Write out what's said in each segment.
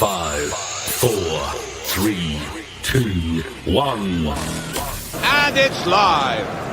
5, 4, 3, 2, 1. And it's live.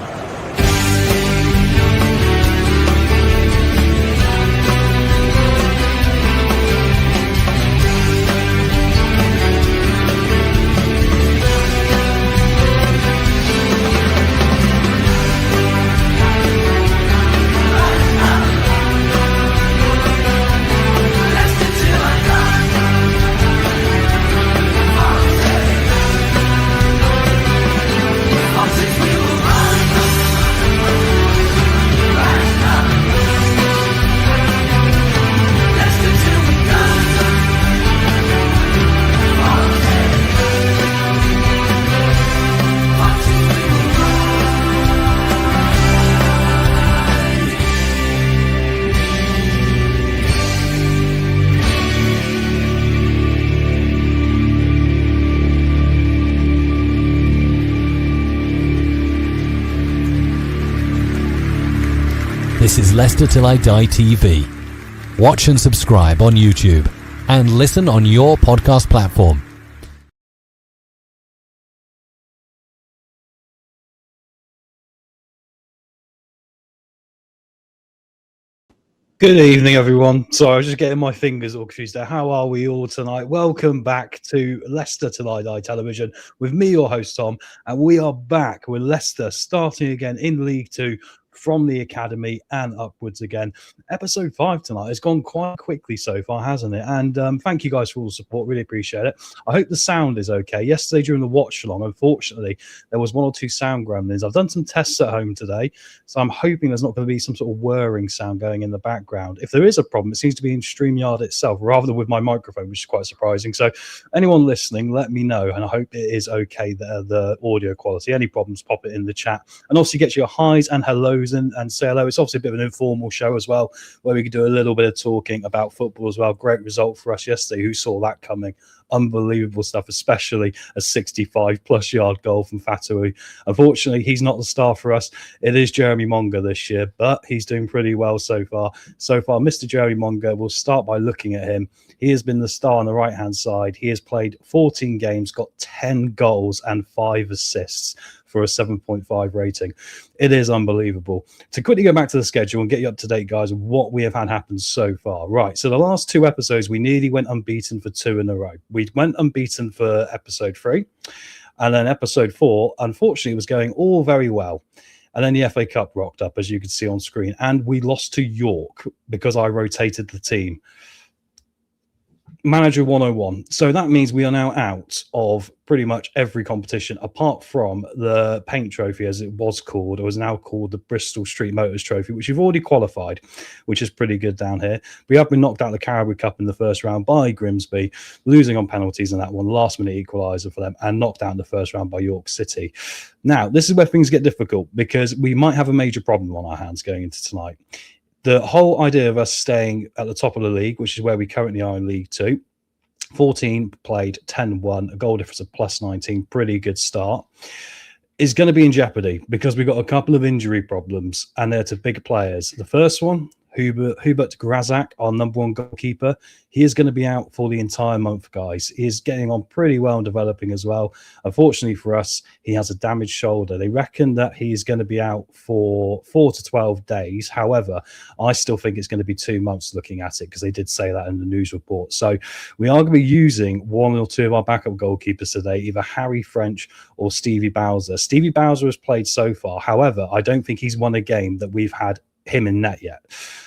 This is Leicester Till I Die TV. Watch and subscribe on YouTube and listen on your podcast platform. Good evening, everyone. Sorry, I was just getting my fingers all confused there. How are we all tonight? Welcome back to Leicester Till I Die Television with me, your host, Tom. And we are back with Leicester starting again in League Two from the academy and upwards again. Episode 5 tonight has gone quite quickly so far, hasn't it? And thank you guys for all the support. Really appreciate it. I hope the sound is okay. Yesterday during the watch along, unfortunately, there was 1 or 2 sound gremlins. I've done some tests at home today, so I'm hoping there's not going to be some sort of whirring sound going in the background. If there is a problem, it seems to be in StreamYard itself rather than with my microphone, which is quite surprising. So anyone listening, let me know, and I hope it is okay, the audio quality. Any problems, pop it in the chat. And also get your highs and hellos and say hello. It's obviously a bit of an informal show as well, where we could do a little bit of talking about football as well. Great result for us yesterday. Who saw that coming? Unbelievable stuff, especially a 65-plus yard goal from Fatawu. Unfortunately, he's not the star for us. It is Jeremy Monga this year, but he's doing pretty well so far. So far, Mr. Jeremy Monga, we'll start by looking at him. He has been the star on the right-hand side. He has played 14 games, got 10 goals and 5 assists for a 7.5 rating. It is unbelievable. To quickly go back to the schedule and get you up to date, guys, what we have had happen so far. Right, so the last 2 episodes, we nearly went unbeaten for 2 in a row. We went unbeaten for episode 3, and then episode 4, unfortunately, was going all very well. And then the FA Cup rocked up, as you can see on screen, and we lost to York because I rotated the team. Manager 101. So that means we are now out of pretty much every competition apart from the paint trophy, as it was called. It was now called the Bristol Street Motors Trophy, which you've already qualified, which is pretty good down here. We have been knocked out of the Caribou Cup in the first round by Grimsby, losing on penalties in that one, last minute equaliser for them, and knocked out in the first round by York City. Now, this is where things get difficult because we might have a major problem on our hands going into tonight. The whole idea of us staying at the top of the league, which is where we currently are in League 2, 14 played, 10 won, a goal difference of plus 19, pretty good start, is going to be in jeopardy because we've got a couple of injury problems and they're to big players. The first one, Hubert Grazak, our number 1 goalkeeper, he is going to be out for the entire month, guys. He is getting on pretty well and developing as well. Unfortunately for us, he has a damaged shoulder. They reckon that he's going to be out for 4 to 12 days. However, I still think it's going to be 2 months looking at it because they did say that in the news report. So we are going to be using 1 or 2 of our backup goalkeepers today, either Harry French or Stevie Bowser. Stevie Bowser has played so far. However, I don't think he's won a game that we've had him in net yet.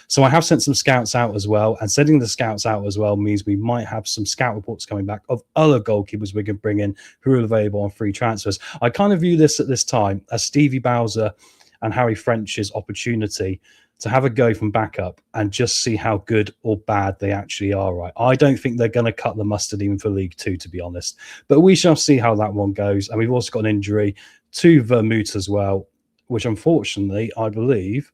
So I have sent some scouts out as well, and sending the scouts out as well means we might have some scout reports coming back of other goalkeepers we can bring in who are available on free transfers. I kind of view this at this time as Stevie Bowser and Harry French's opportunity to have a go from backup and just see how good or bad they actually are. Right, I don't think they're going to cut the mustard even for League 2, to be honest, but we shall see how that one goes. And we've also got an injury to Vermouth as well, which unfortunately I believe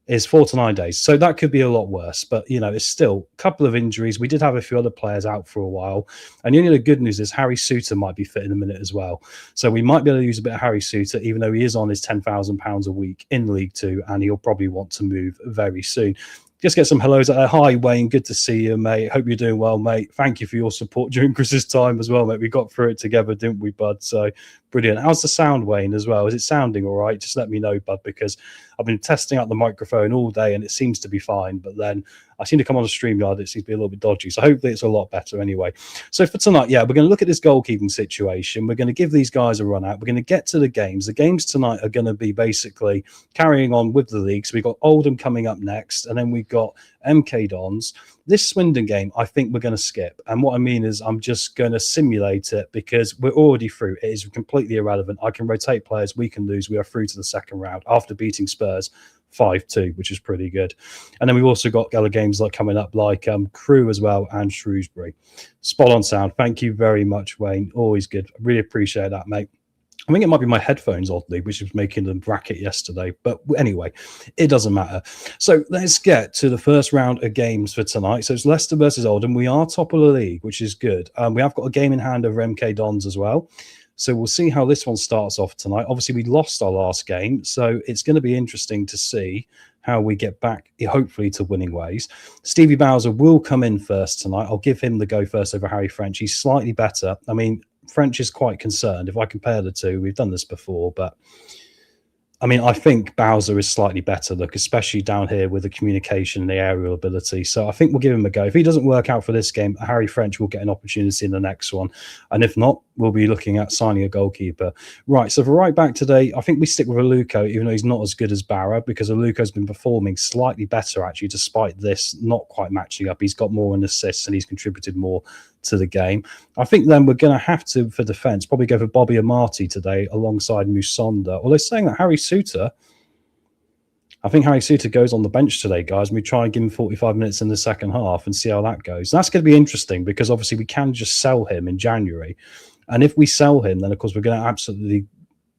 is 4 to 9 days. So that could be a lot worse. But, you know, it's still a couple of injuries. We did have a few other players out for a while. And the only good news is Harry Suter might be fit in a minute as well. So we might be able to use a bit of Harry Suter, even though he is on his £10,000 a week in League Two, and he'll probably want to move very soon. just get some hellos out there. Hi, Wayne. Good to see you, mate. Hope you're doing well, mate. Thank you for your support during Chris's time as well, mate. We got through it together, didn't we, bud? So brilliant. How's the sound, Wayne, as well? Is it sounding all right? Just let me know, bud, because I've been testing out the microphone all day and it seems to be fine. But then I seem to come on a StreamYard. It seems to be a little bit dodgy. So hopefully it's a lot better anyway. So for tonight, yeah, we're going to look at this goalkeeping situation. We're going to give these guys a run out. We're going to get to the games. The games tonight are going to be basically carrying on with the league. So we've got Oldham coming up next, and then we've got MK Dons. This Swindon game, I think we're going to skip. And what I mean is I'm just going to simulate it because we're already through. It is completely irrelevant. I can rotate players. We can lose. We are through to the second round after beating Spurs 5-2, which is pretty good. And then we've also got other games like coming up like Crewe as well and Shrewsbury. Spot on sound. Thank you very much, Wayne. Always good. I really appreciate that, mate. I think it might be my headphones, oddly, which was making them bracket yesterday. But anyway, it doesn't matter. So let's get to the first round of games for tonight. So it's Leicester versus Oldham. We are top of the league, which is good. We have got a game in hand over MK Dons as well. So we'll see how this one starts off tonight. Obviously, we lost our last game. So it's going to be interesting to see how we get back, hopefully, to winning ways. Stevie Bowser will come in first tonight. I'll give him the go first over Harry French. He's slightly better. I mean, French is quite concerned. If I compare the two, we've done this before, but I mean, I think Bowser is slightly better, look, especially down here with the communication and the aerial ability. So I think we'll give him a go. If he doesn't work out for this game, Harry French will get an opportunity in the next one. And if not, we'll be looking at signing a goalkeeper. Right, so for right back today, I think we stick with Aluko, even though he's not as good as Barra, because Aluko's been performing slightly better, actually, despite this not quite matching up. He's got more in assists and he's contributed more to the game. I think then we're going to have to, for defence, probably go for Bobby Amati today alongside Musonda. Although saying that, I think Harry Suter goes on the bench today, guys, and we try and give him 45 minutes in the second half and see how that goes. That's going to be interesting because obviously we can just sell him in January. And if we sell him, then of course we're going to absolutely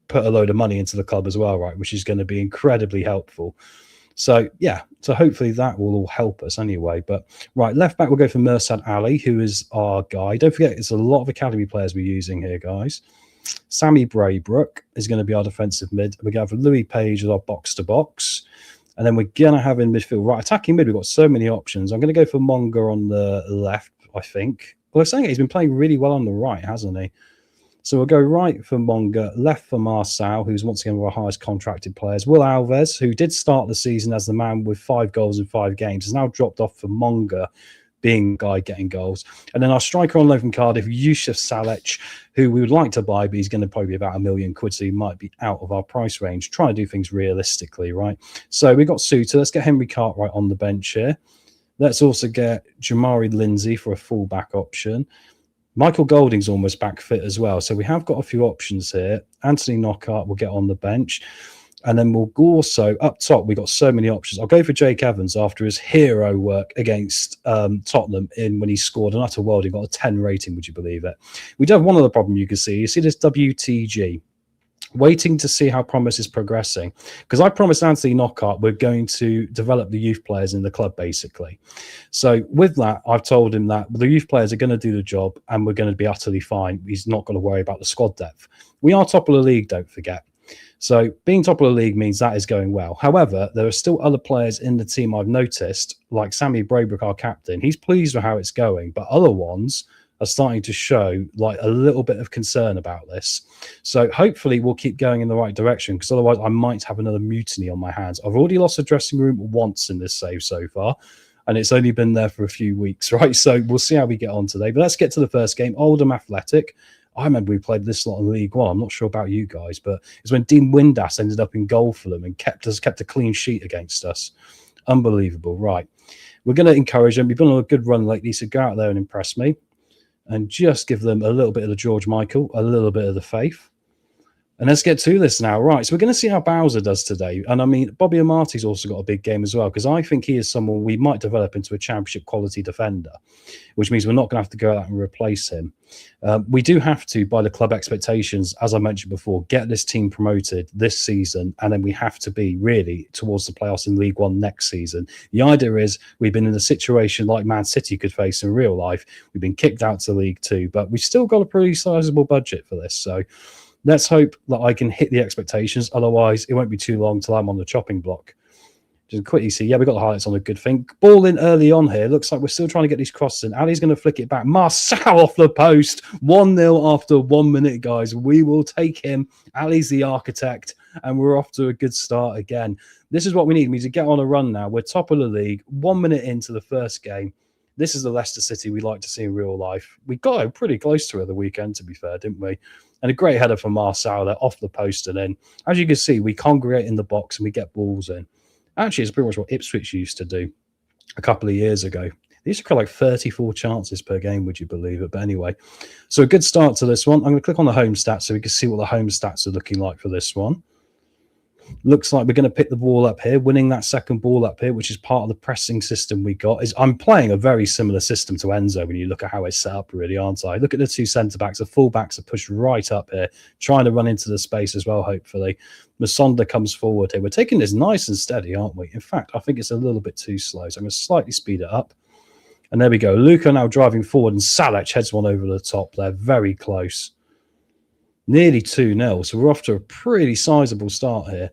put a load of money into the club as well, right? Which is going to be incredibly helpful. So, yeah, so hopefully that will all help us anyway. But, right, left back, we'll go for Mursad Ali, who is our guy. Don't forget, it's a lot of academy players we're using here, guys. Sammy Braybrook is going to be our defensive mid. We're going to have Louis Page as our box-to-box. And then we're going to have in midfield, right, attacking mid, we've got so many options. I'm going to go for Monga on the left, I think. Well, I'm saying he's been playing really well on the right, hasn't he? So we'll go right for Monga, left for Marçal, who's once again one of our highest contracted players. Will Alves, who did start the season as the man with 5 goals in 5 games, has now dropped off for Monga, being the guy getting goals. And then our striker on loan from Cardiff, Yusuf Salech, who we would like to buy, but he's going to probably be about £1 million, so he might be out of our price range. Try to do things realistically, right? So we've got Suter. Let's get Henry Cartwright on the bench here. Let's also get Jamari Lindsay for a full-back option. Michael Golding's almost back fit as well. So we have got a few options here. Anthony Knockaert will get on the bench. And then we'll go also up top. We've got so many options. I'll go for Jake Evans after his hero work against Tottenham when he scored an utter world. He got a 10 rating, would you believe it? We do have one other problem you can see. You see this WTG. Waiting to see how Promise is progressing. Because I promised Anthony Knockaert we're going to develop the youth players in the club, basically. So with that, I've told him that the youth players are going to do the job and we're going to be utterly fine. He's not going to worry about the squad depth. We are top of the league, don't forget. So being top of the league means that is going well. However, there are still other players in the team I've noticed, like Sammy Braybrook, our captain. He's pleased with how it's going, but other ones are starting to show like a little bit of concern about this. So hopefully we'll keep going in the right direction, because otherwise I might have another mutiny on my hands. I've already lost the dressing room once in this save so far, and it's only been there for a few weeks, right? So we'll see how we get on today. But let's get to the first game. Oldham Athletic. I remember we played this lot in League One. I'm not sure about you guys, but it's when Dean Windass ended up in goal for them and kept a clean sheet against us. Unbelievable. Right. We're going to encourage them. We've been on a good run lately, so go out there and impress me. And just give them a little bit of the George Michael, a little bit of the faith. And let's get to this now. Right, so we're going to see how Bowser does today. And I mean, Bobby Amati's also got a big game as well, because I think he is someone we might develop into a championship quality defender, which means we're not going to have to go out and replace him. We do have to, by the club expectations, as I mentioned before, get this team promoted this season, and then we have to be really towards the playoffs in League One next season. The idea is we've been in a situation like Man City could face in real life. We've been kicked out to League Two, but we've still got a pretty sizable budget for this. So let's hope that I can hit the expectations. Otherwise, it won't be too long till I'm on the chopping block. Just quickly see, yeah, we got the highlights on a good thing. Ball in early on here. Looks like we're still trying to get these crosses in. Ali's going to flick it back. Marçal off the post. 1-0 after 1 minute, guys. We will take him. Ali's the architect, and we're off to a good start again. This is what we need. We need to get on a run now. We're top of the league. 1 minute into the first game. This is the Leicester City we like to see in real life. We got pretty close to it the weekend, to be fair, didn't we? And a great header from Marçal there, off the post and in. As you can see, we congregate in the box and we get balls in. Actually, it's pretty much what Ipswich used to do a couple of years ago. They used to create like 34 chances per game, would you believe it? But anyway, so a good start to this one. I'm going to click on the home stats so we can see what the home stats are looking like for this one. Looks like we're going to pick the ball up here, winning that second ball up here, which is part of the pressing system we got. I'm playing a very similar system to Enzo when you look at how it's set up, really, aren't I? Look at the two centre-backs. The full-backs are pushed right up here, trying to run into the space as well, hopefully. Masonda comes forward here. We're taking this nice and steady, aren't we? In fact, I think it's a little bit too slow, so I'm going to slightly speed it up. And there we go. Luca now driving forward, and Salech heads one over the top there. Very close. Nearly 2-0, so we're off to a pretty sizable start here.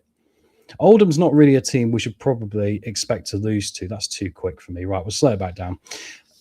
Oldham's not really a team we should probably expect to lose to. That's too quick for me. Right, we'll slow it back down.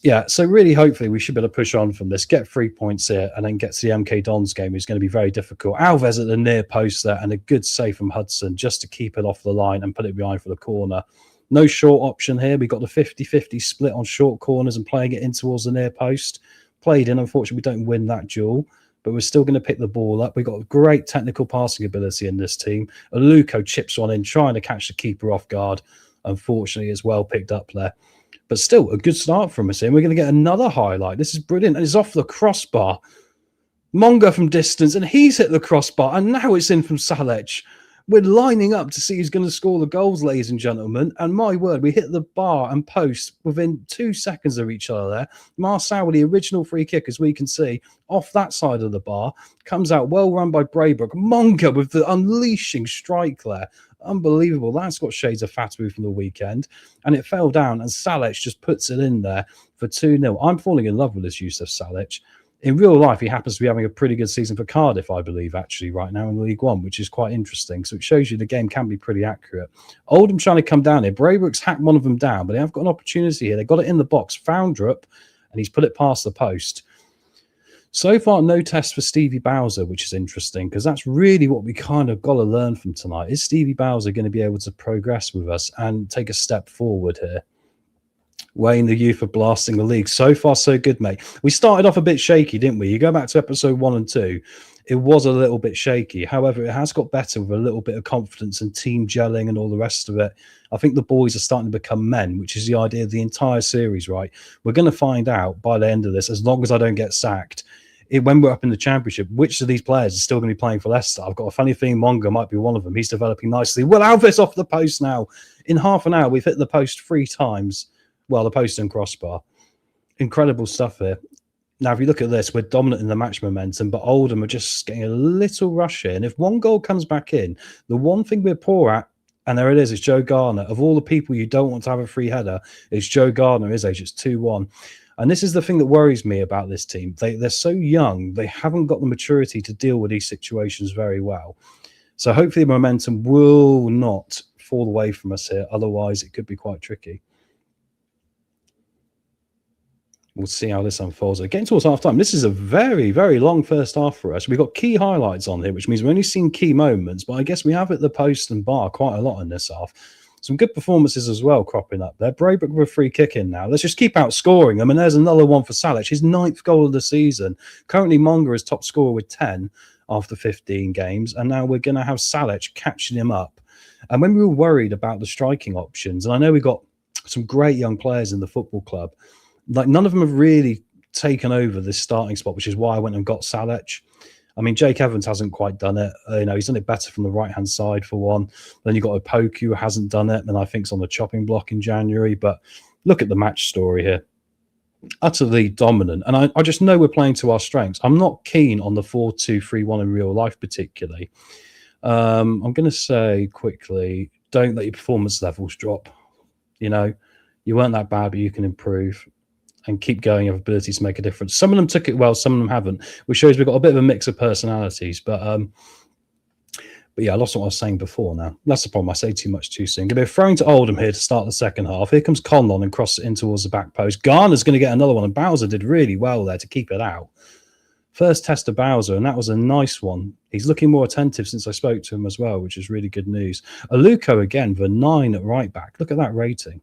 Yeah, so really, hopefully, we should be able to push on from this, get 3 points here, and then get to the MK Dons game, which is going to be very difficult. Alves at the near post there, and a good save from Hudson just to keep it off the line and put it behind for the corner. No short option here. We got the 50-50 split on short corners and playing it in towards the near post. Played in. Unfortunately, we don't win that duel, but we're still going to pick the ball up. We've got great technical passing ability in this team. Aluko chips one in, trying to catch the keeper off guard. Unfortunately, it's well picked up there. But still, a good start from us here. We're going to get another highlight. This is brilliant. And it's off the crossbar. Monga from distance, and he's hit the crossbar. And now it's in from Salech. We're lining up to see who's going to score the goals, ladies and gentlemen. And my word, we hit the bar and post within 2 seconds of each other there. Marçal with the original free kick, as we can see, off that side of the bar. Comes out well run by Braybrook. Monga with the unleashing strike there. Unbelievable. That's got shades of Fatou from the weekend. And it fell down, and Salech just puts it in there for 2-0. I'm falling in love with this Youssef Salech. In real life, he happens to be having a pretty good season for Cardiff, I believe, actually, right now in League One, which is quite interesting. So it shows you the game can be pretty accurate. Oldham trying to come down here. Braybrook's hacked one of them down, but they have got an opportunity here. They got it in the box. Foundrup, and he's put it past the post. So far, no test for Stevie Bowser, which is interesting, because that's really what we kind of got to learn from tonight. Is Stevie Bowser going to be able to progress with us and take a step forward here? Wayne, the youth, are blasting the league. So far, so good, mate. We started off a bit shaky, didn't we? You go back to episode 1 and 2, it was a little bit shaky. However, it has got better with a little bit of confidence and team gelling and all the rest of it. I think the boys are starting to become men, which is the idea of the entire series, right? We're going to find out by the end of this, as long as I don't get sacked, when we're up in the championship, which of these players is still going to be playing for Leicester. I've got a funny feeling Monga might be one of them. He's developing nicely. Well, Alves off the post now. In half an hour, we've hit the post 3 times. Well, the post and crossbar. Incredible stuff here. Now, if you look at this, we're dominant in the match momentum, but Oldham are just getting a little rush here. And if one goal comes back in, the one thing we're poor at, and there it is Joe Gardner. Of all the people you don't want to have a free header, it's Joe Gardner, his age. It's 2-1. And this is the thing that worries me about this team. They're so young. They haven't got the maturity to deal with these situations very well. So hopefully the momentum will not fall away from us here. Otherwise, it could be quite tricky. We'll see how this unfolds. Getting towards half-time. This is a very, very long first half for us. We've got key highlights on here, which means we've only seen key moments, but I guess we have at the post and bar quite a lot in this half. Some good performances as well cropping up there. Braybrook with a free kick in now. Let's just keep outscoring them. And there's another one for Salech, his 9th goal of the season. Currently, Monga is top scorer with 10 after 15 games. And now we're going to have Salech catching him up. And when we were worried about the striking options, and I know we got some great young players in the football club, like none of them have really taken over this starting spot, which is why I went and got Salech. I mean, Jake Evans hasn't quite done it. He's done it better from the right-hand side for one. Then you've got Opoku who hasn't done it, and I think it's on the chopping block in January. But look at the match story here. Utterly dominant. And I just know we're playing to our strengths. I'm not keen on the 4-2-3-1 in real life particularly. I'm going to say quickly, don't let your performance levels drop. You weren't that bad, but you can improve. And keep going, you have ability to make a difference. Some of them took it well, some of them haven't, which shows we've got a bit of a mix of personalities. But But yeah, I lost what I was saying before now. That's the problem. I say too much too soon. Going to be a throwing to Oldham here to start the second half. Here comes Conlon and crosses it in towards the back post. Garner's going to get another one, and Bowser did really well there to keep it out. First test of Bowser, and that was a nice one. He's looking more attentive since I spoke to him as well, which is really good news. Aluko again for 9 at right back. Look at that rating.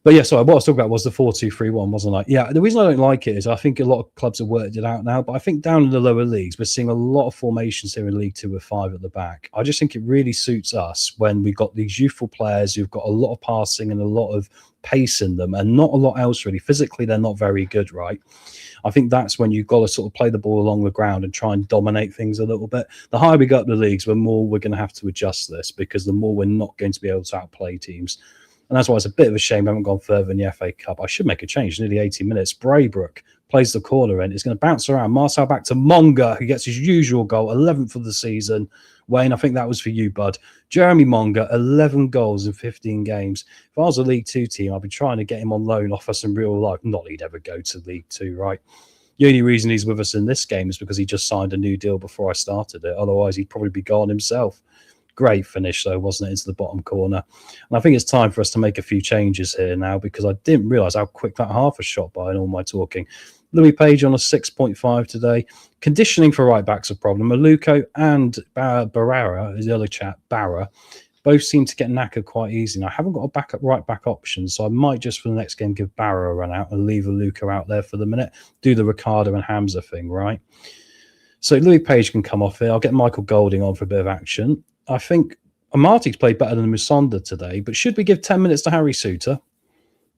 But yeah, sorry, what I was talking about was the 4-2-3-1, wasn't I? Yeah, the reason I don't like it is I think a lot of clubs have worked it out now, but I think down in the lower leagues, we're seeing a lot of formations here in League Two with 5 at the back. I just think it really suits us when we've got these youthful players who've got a lot of passing and a lot of pace in them and not a lot else really. Physically, they're not very good, right? I think that's when you've got to sort of play the ball along the ground and try and dominate things a little bit. The higher we go up the leagues, the more we're going to have to adjust this, because the more we're not going to be able to outplay teams. And that's why it's a bit of a shame we haven't gone further in the FA Cup. I should make a change. Nearly 80 minutes. Braybrook plays the corner in. It's going to bounce around. Marcel back to Monga, who gets his usual goal, 11th of the season. Wayne, I think that was for you, bud. Jeremy Monga, 11 goals in 15 games. If I was a League Two team, I'd be trying to get him on loan, offer some real life. Not that he'd ever go to League Two, right? The only reason he's with us in this game is because he just signed a new deal before I started it. Otherwise, he'd probably be gone himself. Great finish, though, wasn't it, into the bottom corner? And I think it's time for us to make a few changes here now, because I didn't realise how quick that half was shot by in all my talking. Louis Page on a 6.5 today. Conditioning for right-back's a problem. Aluko and Barara, is the other chap, Barra, both seem to get knackered quite easy. Now, I haven't got a backup right-back option, so I might just for the next game give Barra a run out and leave Aluko out there for the minute. Do the Ricardo and Hamza thing, right? So Louis Page can come off here. I'll get Michael Golding on for a bit of action. I think Amarty's played better than Musonda today, but should we give 10 minutes to Harry Souttar?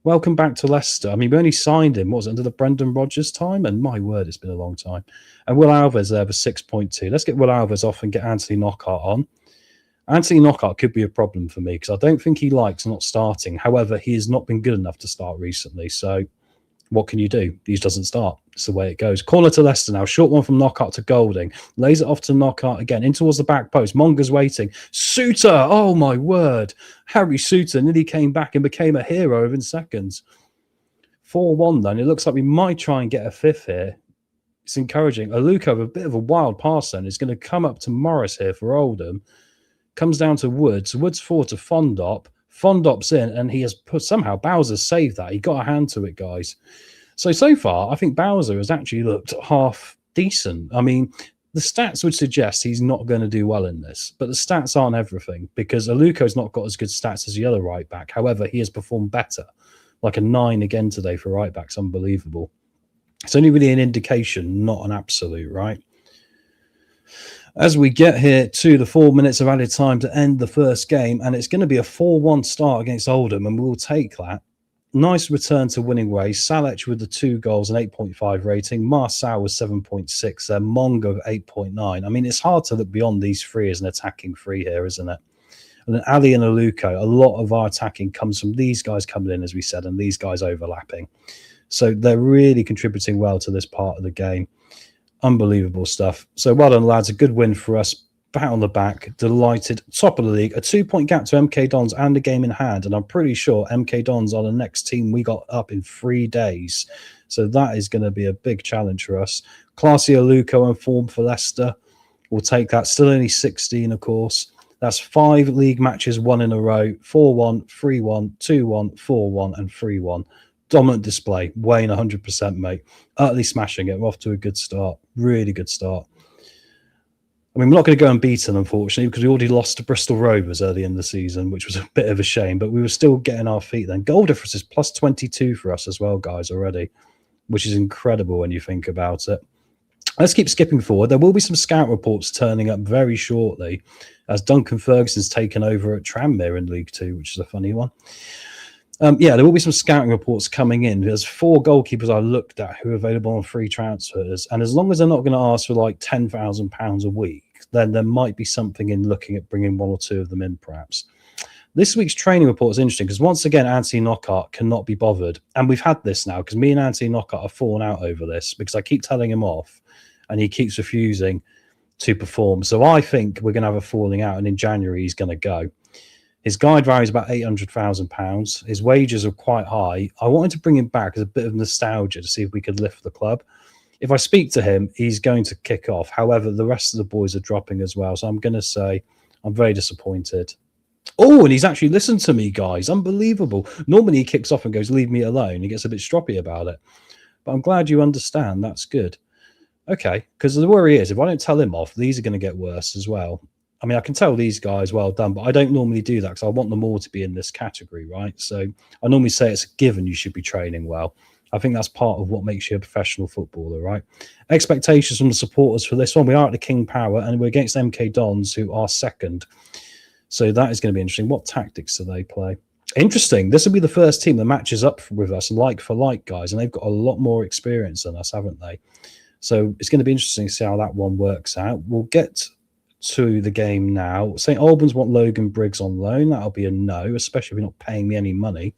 Welcome back to Leicester. I mean, we only signed him, what was it, under the Brendan Rodgers time? And my word, it's been a long time. And Will Alves there for 6.2. Let's get Will Alves off and get Anthony Knockaert on. Anthony Knockaert could be a problem for me because I don't think he likes not starting. However, he has not been good enough to start recently. So what can you do? He doesn't start. It's the way it goes. Corner to Leicester now. Short one from Knockaert to Golding. Lays it off to Knockaert again. In towards the back post. Monga's waiting. Souttar! Oh, my word. Harry Souttar nearly came back and became a hero within seconds. 4-1 then. It looks like we might try and get a fifth here. It's encouraging. Aluko with a bit of a wild pass then. Is going to come up to Morris here for Oldham. Comes down to Woods. Woods forward to Fondop. Fondop's in, and he has put somehow Bowser saved that. He got a hand to it, guys. So far, I think Bowser has actually looked half decent. I mean, the stats would suggest he's not going to do well in this, but the stats aren't everything because Aluko's not got as good stats as the other right back. However, he has performed better, like a 9 again today for right backs. Unbelievable. It's only really an indication, not an absolute, right? As we get here to the 4 minutes of added time to end the first game, and it's going to be a 4-1 start against Oldham, and we'll take that. Nice return to winning ways. Salech with the 2 goals and 8.5 rating. Marçal was 7.6 there. Mongo 8.9. I mean, it's hard to look beyond these 3 as an attacking 3 here, isn't it? And then Ali and Aluko, a lot of our attacking comes from these guys coming in, as we said, and these guys overlapping. So they're really contributing well to this part of the game. Unbelievable stuff. So well done, lads. A good win for us. Pat on the back. Delighted. Top of the league. A 2-point gap to MK Dons and a game in hand. And I'm pretty sure MK Dons are the next team we got up in 3 days. So that is going to be a big challenge for us. Classy Aluko in form for Leicester. We'll take that. Still only 16, of course. That's 5 league matches won in a row. 4-1, 3-1, 2-1, 4-1 and 3-1. Dominant display. Wayne, 100%, mate. Utterly smashing it. We're off to a good start. Really good start. I mean, we're not going to go unbeaten, unfortunately, because we already lost to Bristol Rovers early in the season, which was a bit of a shame, but we were still getting our feet then. Goal difference is plus 22 for us as well, guys, already, which is incredible when you think about it. Let's keep skipping forward. There will be some scout reports turning up very shortly as Duncan Ferguson's taken over at Tranmere in League Two, which is a funny one. Yeah, there will be some scouting reports coming in. There's 4 goalkeepers I looked at who are available on free transfers. And as long as they're not going to ask for like £10,000 a week, then there might be something in looking at bringing 1 or 2 of them in, perhaps. This week's training report is interesting because once again, Anthony Knockaert cannot be bothered. And we've had this now because me and Anthony Knockaert have fallen out over this because I keep telling him off and he keeps refusing to perform. So I think we're going to have a falling out and in January he's going to go. His guide value is about £800,000. His wages are quite high. I wanted to bring him back as a bit of nostalgia to see if we could lift the club. if I speak to him, he's going to kick off. However, the rest of the boys are dropping as well. So I'm going to say I'm very disappointed. Oh, and he's actually listened to me, guys. Unbelievable. Normally he kicks off and goes, leave me alone. He gets a bit stroppy about it. But I'm glad you understand. That's good. Okay, because the worry is, if I don't tell him off, these are going to get worse as well. I mean, I can tell these guys well done, but I don't normally do that because I want them all to be in this category, right? So I normally say it's a given you should be training well. I think that's part of what makes you a professional footballer, right? Expectations from the supporters for this one. We are at the King Power and we're against MK Dons, who are second. So that is going to be interesting. What tactics do they play? Interesting. This will be the first team that matches up with us, like for like, guys, and they've got a lot more experience than us, haven't they? So it's going to be interesting to see how that one works out. We'll get to the game now. St Albans want Logan Briggs on loan. That'll be a no, especially if you're not paying me any money.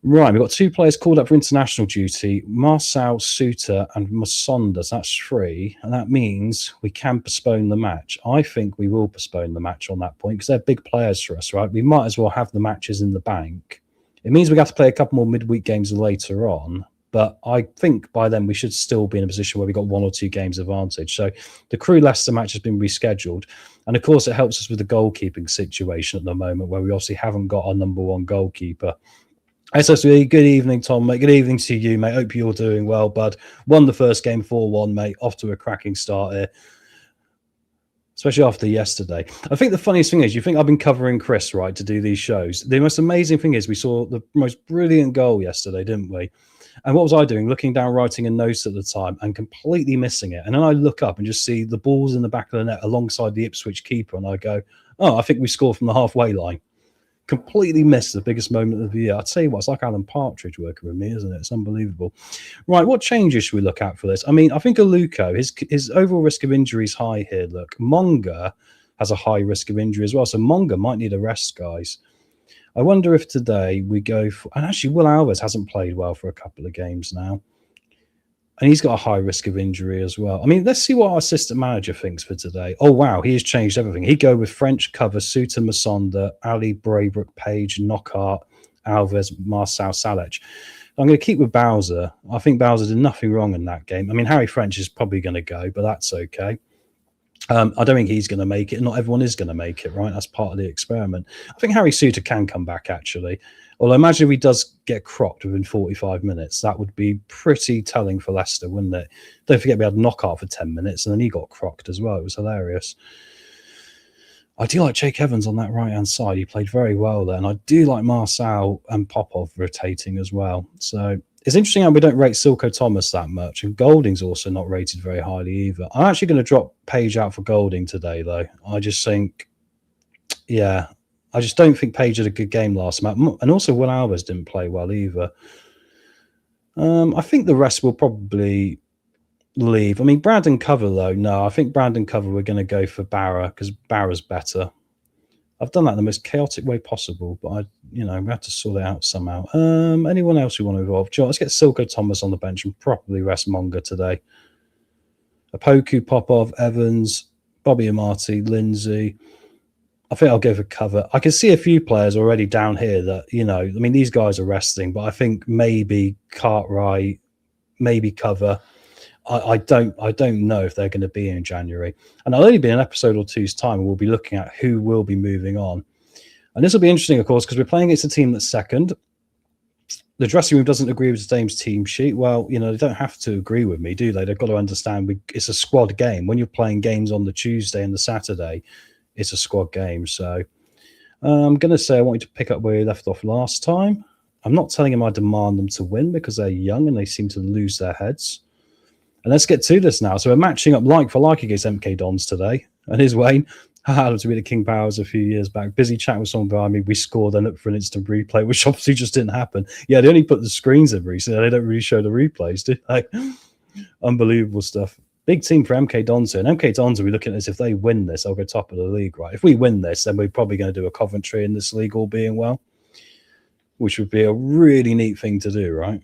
Right, we've got 2 players called up for international duty, Marcel Suter and Masonda. That's 3, and that means we can postpone the match. I think we will postpone the match on that point because they're big players for us, right? We might as well have the matches in the bank. It means we have to play a couple more midweek games later on, but I think by then we should still be in a position where we've got 1 or 2 games advantage. So the Crewe Leicester match has been rescheduled. And of course, it helps us with the goalkeeping situation at the moment, where we obviously haven't got our number 1 goalkeeper. SSV, good evening, Tom, mate. Good evening to you, mate. Hope you're doing well, bud. Won the first game 4-1, mate. Off to a cracking start here, especially after yesterday. I think the funniest thing is, you think I've been covering Chris, right, to do these shows. The most amazing thing is we saw the most brilliant goal yesterday, didn't we? And what was I doing? Looking down, writing a note at the time and completely missing it. And then I look up and just see the balls in the back of the net alongside the Ipswich keeper. And I go, oh, I think we scored from the halfway line. Completely missed the biggest moment of the year. I'll tell you what, it's like Alan Partridge working with me, isn't it? It's unbelievable. Right, what changes should we look at for this? I mean, I think Aluko, his overall risk of injury is high here. Look, Monga has a high risk of injury as well. So Monga might need a rest, guys. I wonder if today we go for... And actually, Will Alves hasn't played well for a couple of games now. And he's got a high risk of injury as well. I mean, let's see what our assistant manager thinks for today. Oh, wow, he has changed everything. He'd go with French cover, Suter, Masonda, Ali, Braybrook, Page, Knockhart, Alves, Marcel, Salech. I'm going to keep with Bowser. I think Bowser did nothing wrong in that game. I mean, Harry French is probably going to go, but that's okay. I don't think he's going to make it. Not everyone is going to make it, right? That's part of the experiment. I think Harry Suter can come back, actually. Although imagine if he does get crocked within 45 minutes. That would be pretty telling for Leicester, wouldn't it? Don't forget we had Knockhart for 10 minutes and then he got crocked as well. It was hilarious. I do like Jake Evans on that right-hand side. He played very well there. And I do like Marcel and Popov rotating as well. So it's interesting how we don't rate Silko Thomas that much. And Golding's also not rated very highly either. I'm actually going to drop Page out for Golding today, though. I just think, yeah, I just don't think Page had a good game last match. And also Will Alves didn't play well either. I think the rest will probably leave. I mean, Brandon Cover, though, no. I think Brandon Cover, we're going to go for Barra because Barra's better. I've done that in the most chaotic way possible, but we have to sort it out somehow. Anyone else we want to involve? Sure, let's get Silko Thomas on the bench and probably rest Monga today. Apoku, Popov, Evans, Bobby Amati, Lindsay. I think I'll go for Cover. I can see a few players already down here that, I mean, these guys are resting, but I think maybe Cartwright, maybe Cover. I don't know if they're going to be in January. And it'll only be an episode or two's time, and we'll be looking at who will be moving on. And this will be interesting, of course, because we're playing against a team that's second. The dressing room doesn't agree with Dame's team sheet. Well, they don't have to agree with me, do they? They've got to understand it's a squad game. When you're playing games on the Tuesday and the Saturday, it's a squad game. So I'm going to say I want you to pick up where you left off last time. I'm not telling him I demand them to win because they're young and they seem to lose their heads. And let's get to this now. So we're matching up like for like against MK Dons today. And here's Wayne. Haha, to be the King Powers a few years back. Busy chatting with someone behind me. We scored, then looked for an instant replay, which obviously just didn't happen. Yeah, they only put the screens in recently. They don't really show the replays, do they? Unbelievable stuff. Big team for MK Dons here. And MK Dons, are we looking at this? If they win this, they'll go top of the league, right? If we win this, then we're probably going to do a Coventry in this league, all being well, which would be a really neat thing to do, right?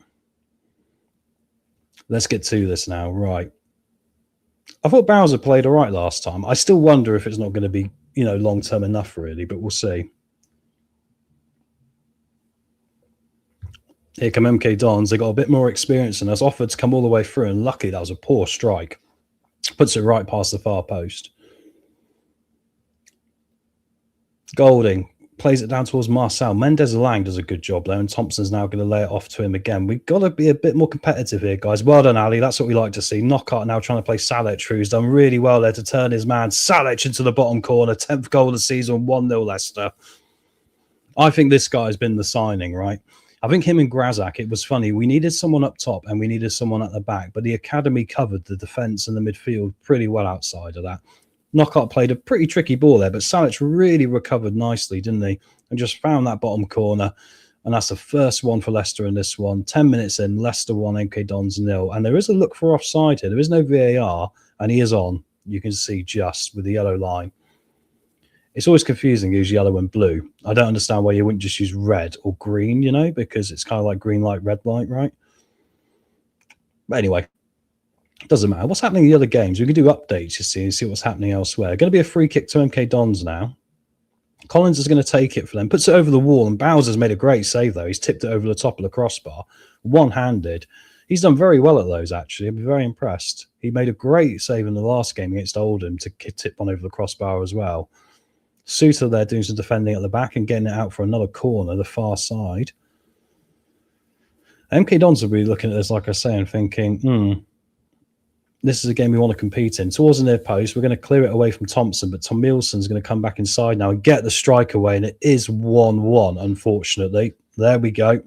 Let's get to this now. Right. I thought Bowser played all right last time. I still wonder if it's not going to be, long-term enough, really, but we'll see. Here come MK Dons. They got a bit more experience and us, offered to come all the way through. And luckily, that was a poor strike. Puts it right past the far post. Golding plays it down towards Marcel. Mendes Lang does a good job there, and Thompson's now going to lay it off to him again. We've got to be a bit more competitive here, guys. Well done, Ali. That's what we like to see. Knockout now trying to play Salic, who's done really well there to turn his man Salic into the bottom corner. 10th goal of the season, 1-0 Leicester. I think this guy has been the signing, right? I think him and Grazak, it was funny. We needed someone up top and we needed someone at the back, but the academy covered the defence and the midfield pretty well outside of that. Knockout played a pretty tricky ball there, but Salic really recovered nicely, didn't he? And just found that bottom corner. And that's the first one for Leicester in this one. 10 minutes in, Leicester 1, MK Dons 0. And there is a look for offside here. There is no VAR, and he is on. You can see just with the yellow line. It's always confusing to use yellow and blue. I don't understand why you wouldn't just use red or green, you know, because it's kind of like green light, red light, right? But anyway, it doesn't matter. What's happening in the other games? We can do updates, you see what's happening elsewhere. Going to be a free kick to MK Dons now. Collins is going to take it for them, puts it over the wall, and Bowser's made a great save, though. He's tipped it over the top of the crossbar, one-handed. He's done very well at those, actually. I've been very impressed. He made a great save in the last game against Oldham to tip one over the crossbar as well. Suter there doing some defending at the back and getting it out for another corner, the far side. MK Dons will be looking at this, like I say, and thinking, this is a game we want to compete in. Towards the near post, we're going to clear it away from Thompson, but Tom Nielsen's going to come back inside now and get the strike away, and it is 1-1, unfortunately. There we go.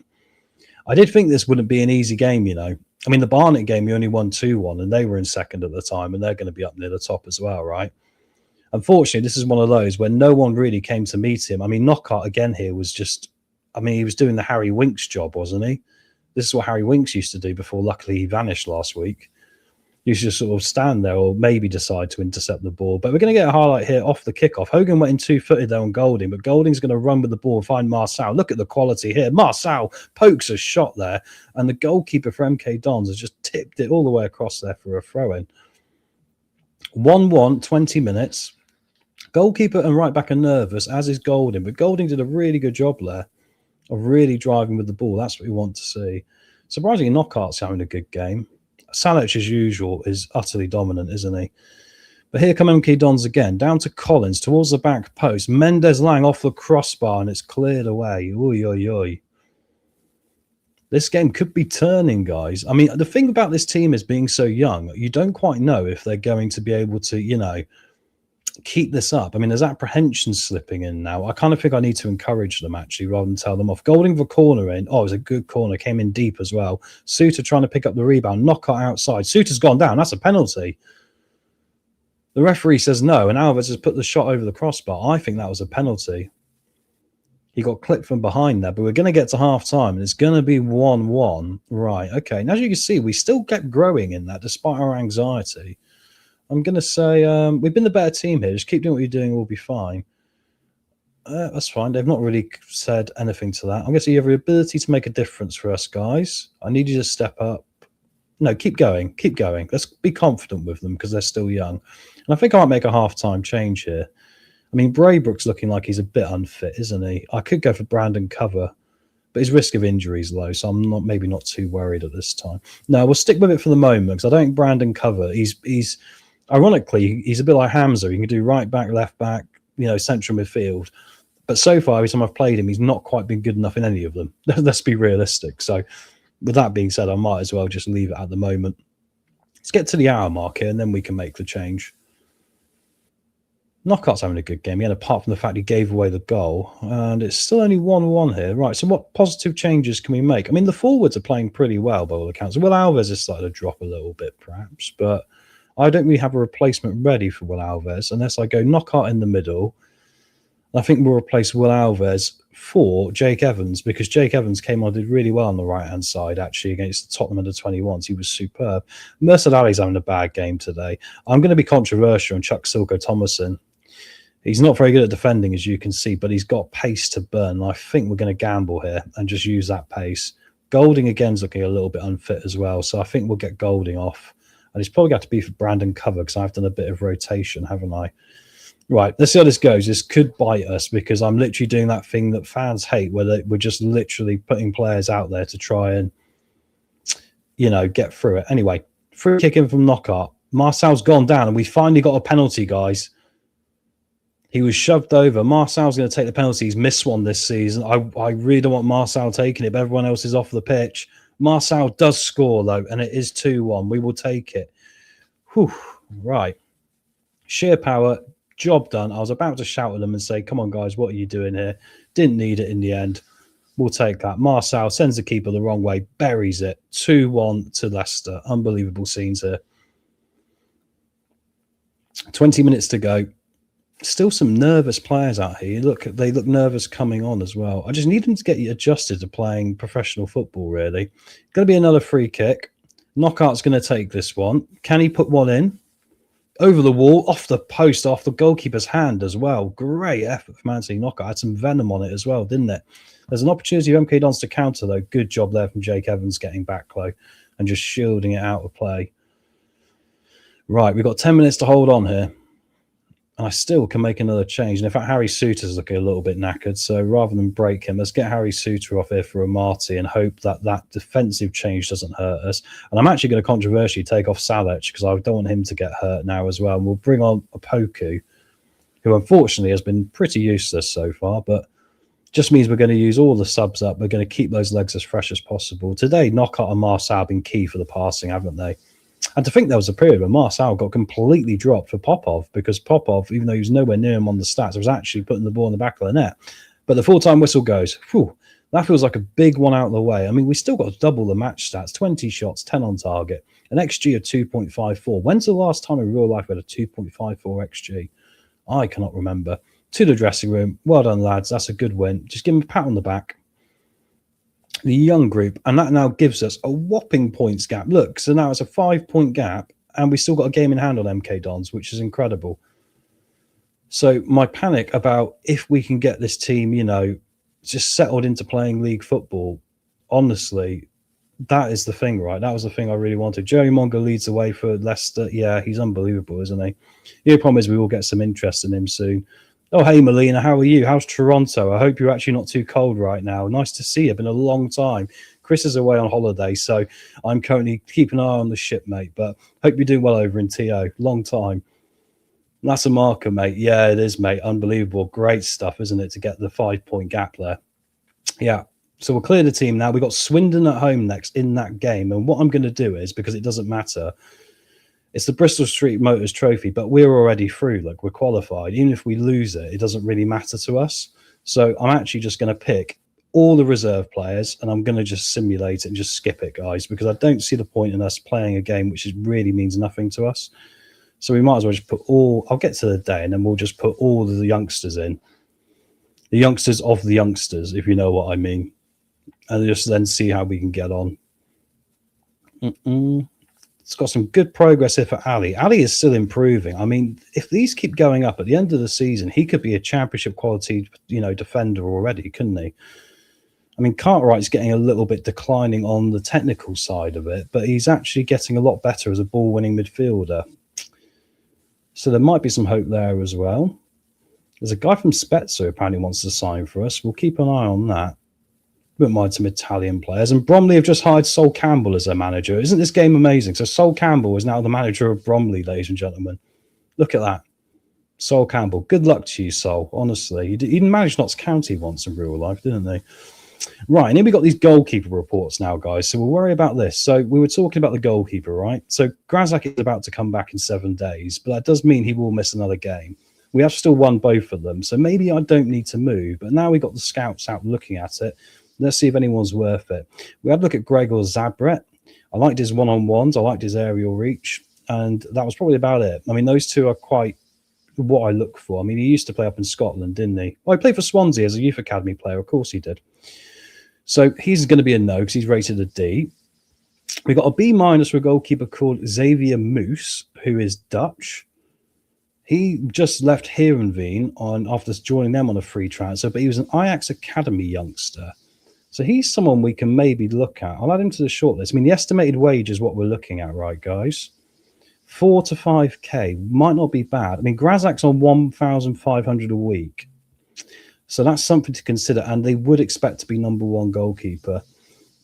I did think this wouldn't be an easy game, you know. I mean, the Barnet game, we only won 2-1, and they were in second at the time, and they're going to be up near the top as well, right? Unfortunately, this is one of those where no one really came to meet him. I mean, Knockout again here was just, I mean, he was doing the Harry Winks job, wasn't he? This is what Harry Winks used to do before, luckily, he vanished last week. You should just sort of stand there or maybe decide to intercept the ball. But we're going to get a highlight here off the kickoff. Hogan went in two-footed there on Golding, but Golding's going to run with the ball and find Marcel. Look at the quality here. Marcel pokes a shot there, and the goalkeeper for MK Dons has just tipped it all the way across there for a throw-in. 1-1, 20 minutes. Goalkeeper and right back are nervous, as is Golding, but Golding did a really good job there of really driving with the ball. That's what we want to see. Surprisingly, Knockout's having a good game. Salic, as usual, is utterly dominant, isn't he? But here come MK Dons again, down to Collins, towards the back post. Mendes Lang off the crossbar, and it's cleared away. Oy, oy, oy. This game could be turning, guys. I mean, the thing about this team is being so young, you don't quite know if they're going to be able to, you know, keep this up. I mean, there's apprehension slipping in now. I kind of think I need to encourage them, actually, rather than tell them off. Golding for corner in. Oh, it was a good corner. Came in deep as well. Suter trying to pick up the rebound. Knockout outside. Suter's gone down. That's a penalty. The referee says no, and Alvarez has put the shot over the crossbar. I think that was a penalty. He got clipped from behind there, but we're going to get to half-time, and it's going to be 1-1. Right, okay. And as you can see, we still kept growing in that, despite our anxiety. I'm going to say we've been the better team here. Just keep doing what you're doing. We'll be fine. That's fine. They've not really said anything to that. I'm going to say you have the ability to make a difference for us, guys. I need you to step up. No, keep going. Keep going. Let's be confident with them because they're still young. And I think I might make a half-time change here. I mean, Braybrook's looking like he's a bit unfit, isn't he? I could go for Brandon Cover, but his risk of injury is low, so I'm maybe not too worried at this time. No, we'll stick with it for the moment because I don't think Brandon Cover, he's ironically, he's a bit like Hamza. He can do right back, left back, you know, central midfield. But so far, every time I've played him, he's not quite been good enough in any of them. Let's be realistic. So with that being said, I might as well just leave it at the moment. Let's get to the hour mark here, and then we can make the change. Knockout's having a good game, again, apart from the fact he gave away the goal. And it's still only 1-1 here. Right, so what positive changes can we make? I mean, the forwards are playing pretty well by all accounts. Will Alves has started to drop a little bit, perhaps, but I don't really have a replacement ready for Will Alves unless I go Knockout in the middle. I think we'll replace Will Alves for Jake Evans because Jake Evans came on and did really well on the right-hand side, actually, against the Tottenham under-21s. He was superb. Mercer Ali's having a bad game today. I'm going to be controversial and chuck Silko Thomason. He's not very good at defending, as you can see, but he's got pace to burn. I think we're going to gamble here and just use that pace. Golding, again, is looking a little bit unfit as well, so I think we'll get Golding off. And it's probably got to be for Brandon Cover because I've done a bit of rotation, haven't I? Right, let's see how this goes. This could bite us because I'm literally doing that thing that fans hate, where we're just literally putting players out there to try and, get through it. Anyway, free kick in from Knockout. Marcel's gone down, and we finally got a penalty, guys. He was shoved over. Marcel's going to take the penalty. He's missed one this season. I really don't want Marcel taking it, but everyone else is off the pitch. Marcel does score, though, and it is 2-1. We will take it. Whew. Right. Sheer power. Job done. I was about to shout at them and say, come on, guys, what are you doing here? Didn't need it in the end. We'll take that. Marcel sends the keeper the wrong way, buries it. 2-1 to Leicester. Unbelievable scenes here. 20 minutes to go. Still some nervous players out here. They look nervous coming on as well. I just need them to get adjusted to playing professional football, really. Going to be another free kick. Knockout's going to take this one. Can he put one in? Over the wall, off the post, off the goalkeeper's hand as well. Great effort from Man City. Knockout had some venom on it as well, didn't it? There's an opportunity for MK Dons to counter, though. Good job there from Jake Evans getting back low and just shielding it out of play. Right, we've got 10 minutes to hold on here. And I still can make another change. And in fact, Harry Suter's looking a little bit knackered. So rather than break him, let's get Harry Suter off here for a Marty and hope that that defensive change doesn't hurt us. And I'm actually going to controversially take off Salech because I don't want him to get hurt now as well. And we'll bring on Opoku, who unfortunately has been pretty useless so far, but just means we're going to use all the subs up. We're going to keep those legs as fresh as possible. Today, Knockout and Marcel have been key for the passing, haven't they? And to think there was a period where Marcel got completely dropped for Popov because Popov, even though he was nowhere near him on the stats, was actually putting the ball in the back of the net. But the full-time whistle goes. Whew, that feels like a big one out of the way. I mean, we still got double the match stats, 20 shots, 10 on target, an XG of 2.54. When's the last time in real life we had a 2.54 XG? I cannot remember. To the dressing room. Well done, lads. That's a good win. Just give them a pat on the back. The young group, and that now gives us a whopping points gap. Look, so now it's a 5-point gap, and we still got a game in hand on MK Dons, which is incredible. So my panic about if we can get this team, just settled into playing league football, honestly, that is the thing, right? That was the thing I really wanted. Joey Mongo leads the way for Leicester. Yeah, he's unbelievable, isn't he? The problem is we will get some interest in him soon. Oh, hey, Melina, how are you? How's Toronto? I hope you're actually not too cold right now. Nice to see you. Been a long time. Chris is away on holiday, so I'm currently keeping an eye on the ship, mate. But hope you're doing well over in TO. Long time. That's a marker, mate. Yeah, it is, mate. Unbelievable. Great stuff, isn't it, to get the 5-point gap there? Yeah. So we'll clear the team now. We've got Swindon at home next in that game. And what I'm going to do is, because it doesn't matter, it's the Bristol Street Motors Trophy, but we're already through. Like, we're qualified. Even if we lose it, it doesn't really matter to us. So I'm actually just going to pick all the reserve players, and I'm going to just simulate it and just skip it, guys, because I don't see the point in us playing a game which really means nothing to us. So we might as well just put all... I'll get to the day, and then we'll just put all the youngsters in. The youngsters of the youngsters, if you know what I mean. And just then see how we can get on. It's got some good progress here for Ali. Ali is still improving. I mean, if these keep going up at the end of the season, he could be a championship quality, defender already, couldn't he? I mean, Cartwright's getting a little bit declining on the technical side of it, but he's actually getting a lot better as a ball-winning midfielder. So there might be some hope there as well. There's a guy from Spezia who apparently wants to sign for us. We'll keep an eye on that. Wouldn't mind some Italian players. And Bromley have just hired Sol Campbell as their manager. Isn't this game amazing? So Sol Campbell is now the manager of Bromley, ladies and gentlemen. Look at that. Sol Campbell. Good luck to you, Sol, honestly. He didn't manage Notts County once in real life, didn't they? Right, and here we've got these goalkeeper reports now, guys. So we'll worry about this. So we were talking about the goalkeeper, right? So Grazak is about to come back in 7 days, but that does mean he will miss another game. We have still won both of them, so maybe I don't need to move. But now we've got the scouts out looking at it. Let's see if anyone's worth it. We had a look at Gregor Zabret. I liked his one-on-ones. I liked his aerial reach. And that was probably about it. I mean, those two are quite what I look for. I mean, he used to play up in Scotland, didn't he? Well, he played for Swansea as a youth academy player. Of course he did. So he's going to be a no because he's rated a D. We got a B- for a goalkeeper called Xavier Moose, who is Dutch. He just left Heerenveen after joining them on a free transfer, but he was an Ajax Academy youngster. So he's someone we can maybe look at. I'll add him to the shortlist. I mean, the estimated wage is what we're looking at, right, guys? 4 to 5k might not be bad. I mean, Grazak's on 1,500 a week, so that's something to consider. And they would expect to be number one goalkeeper.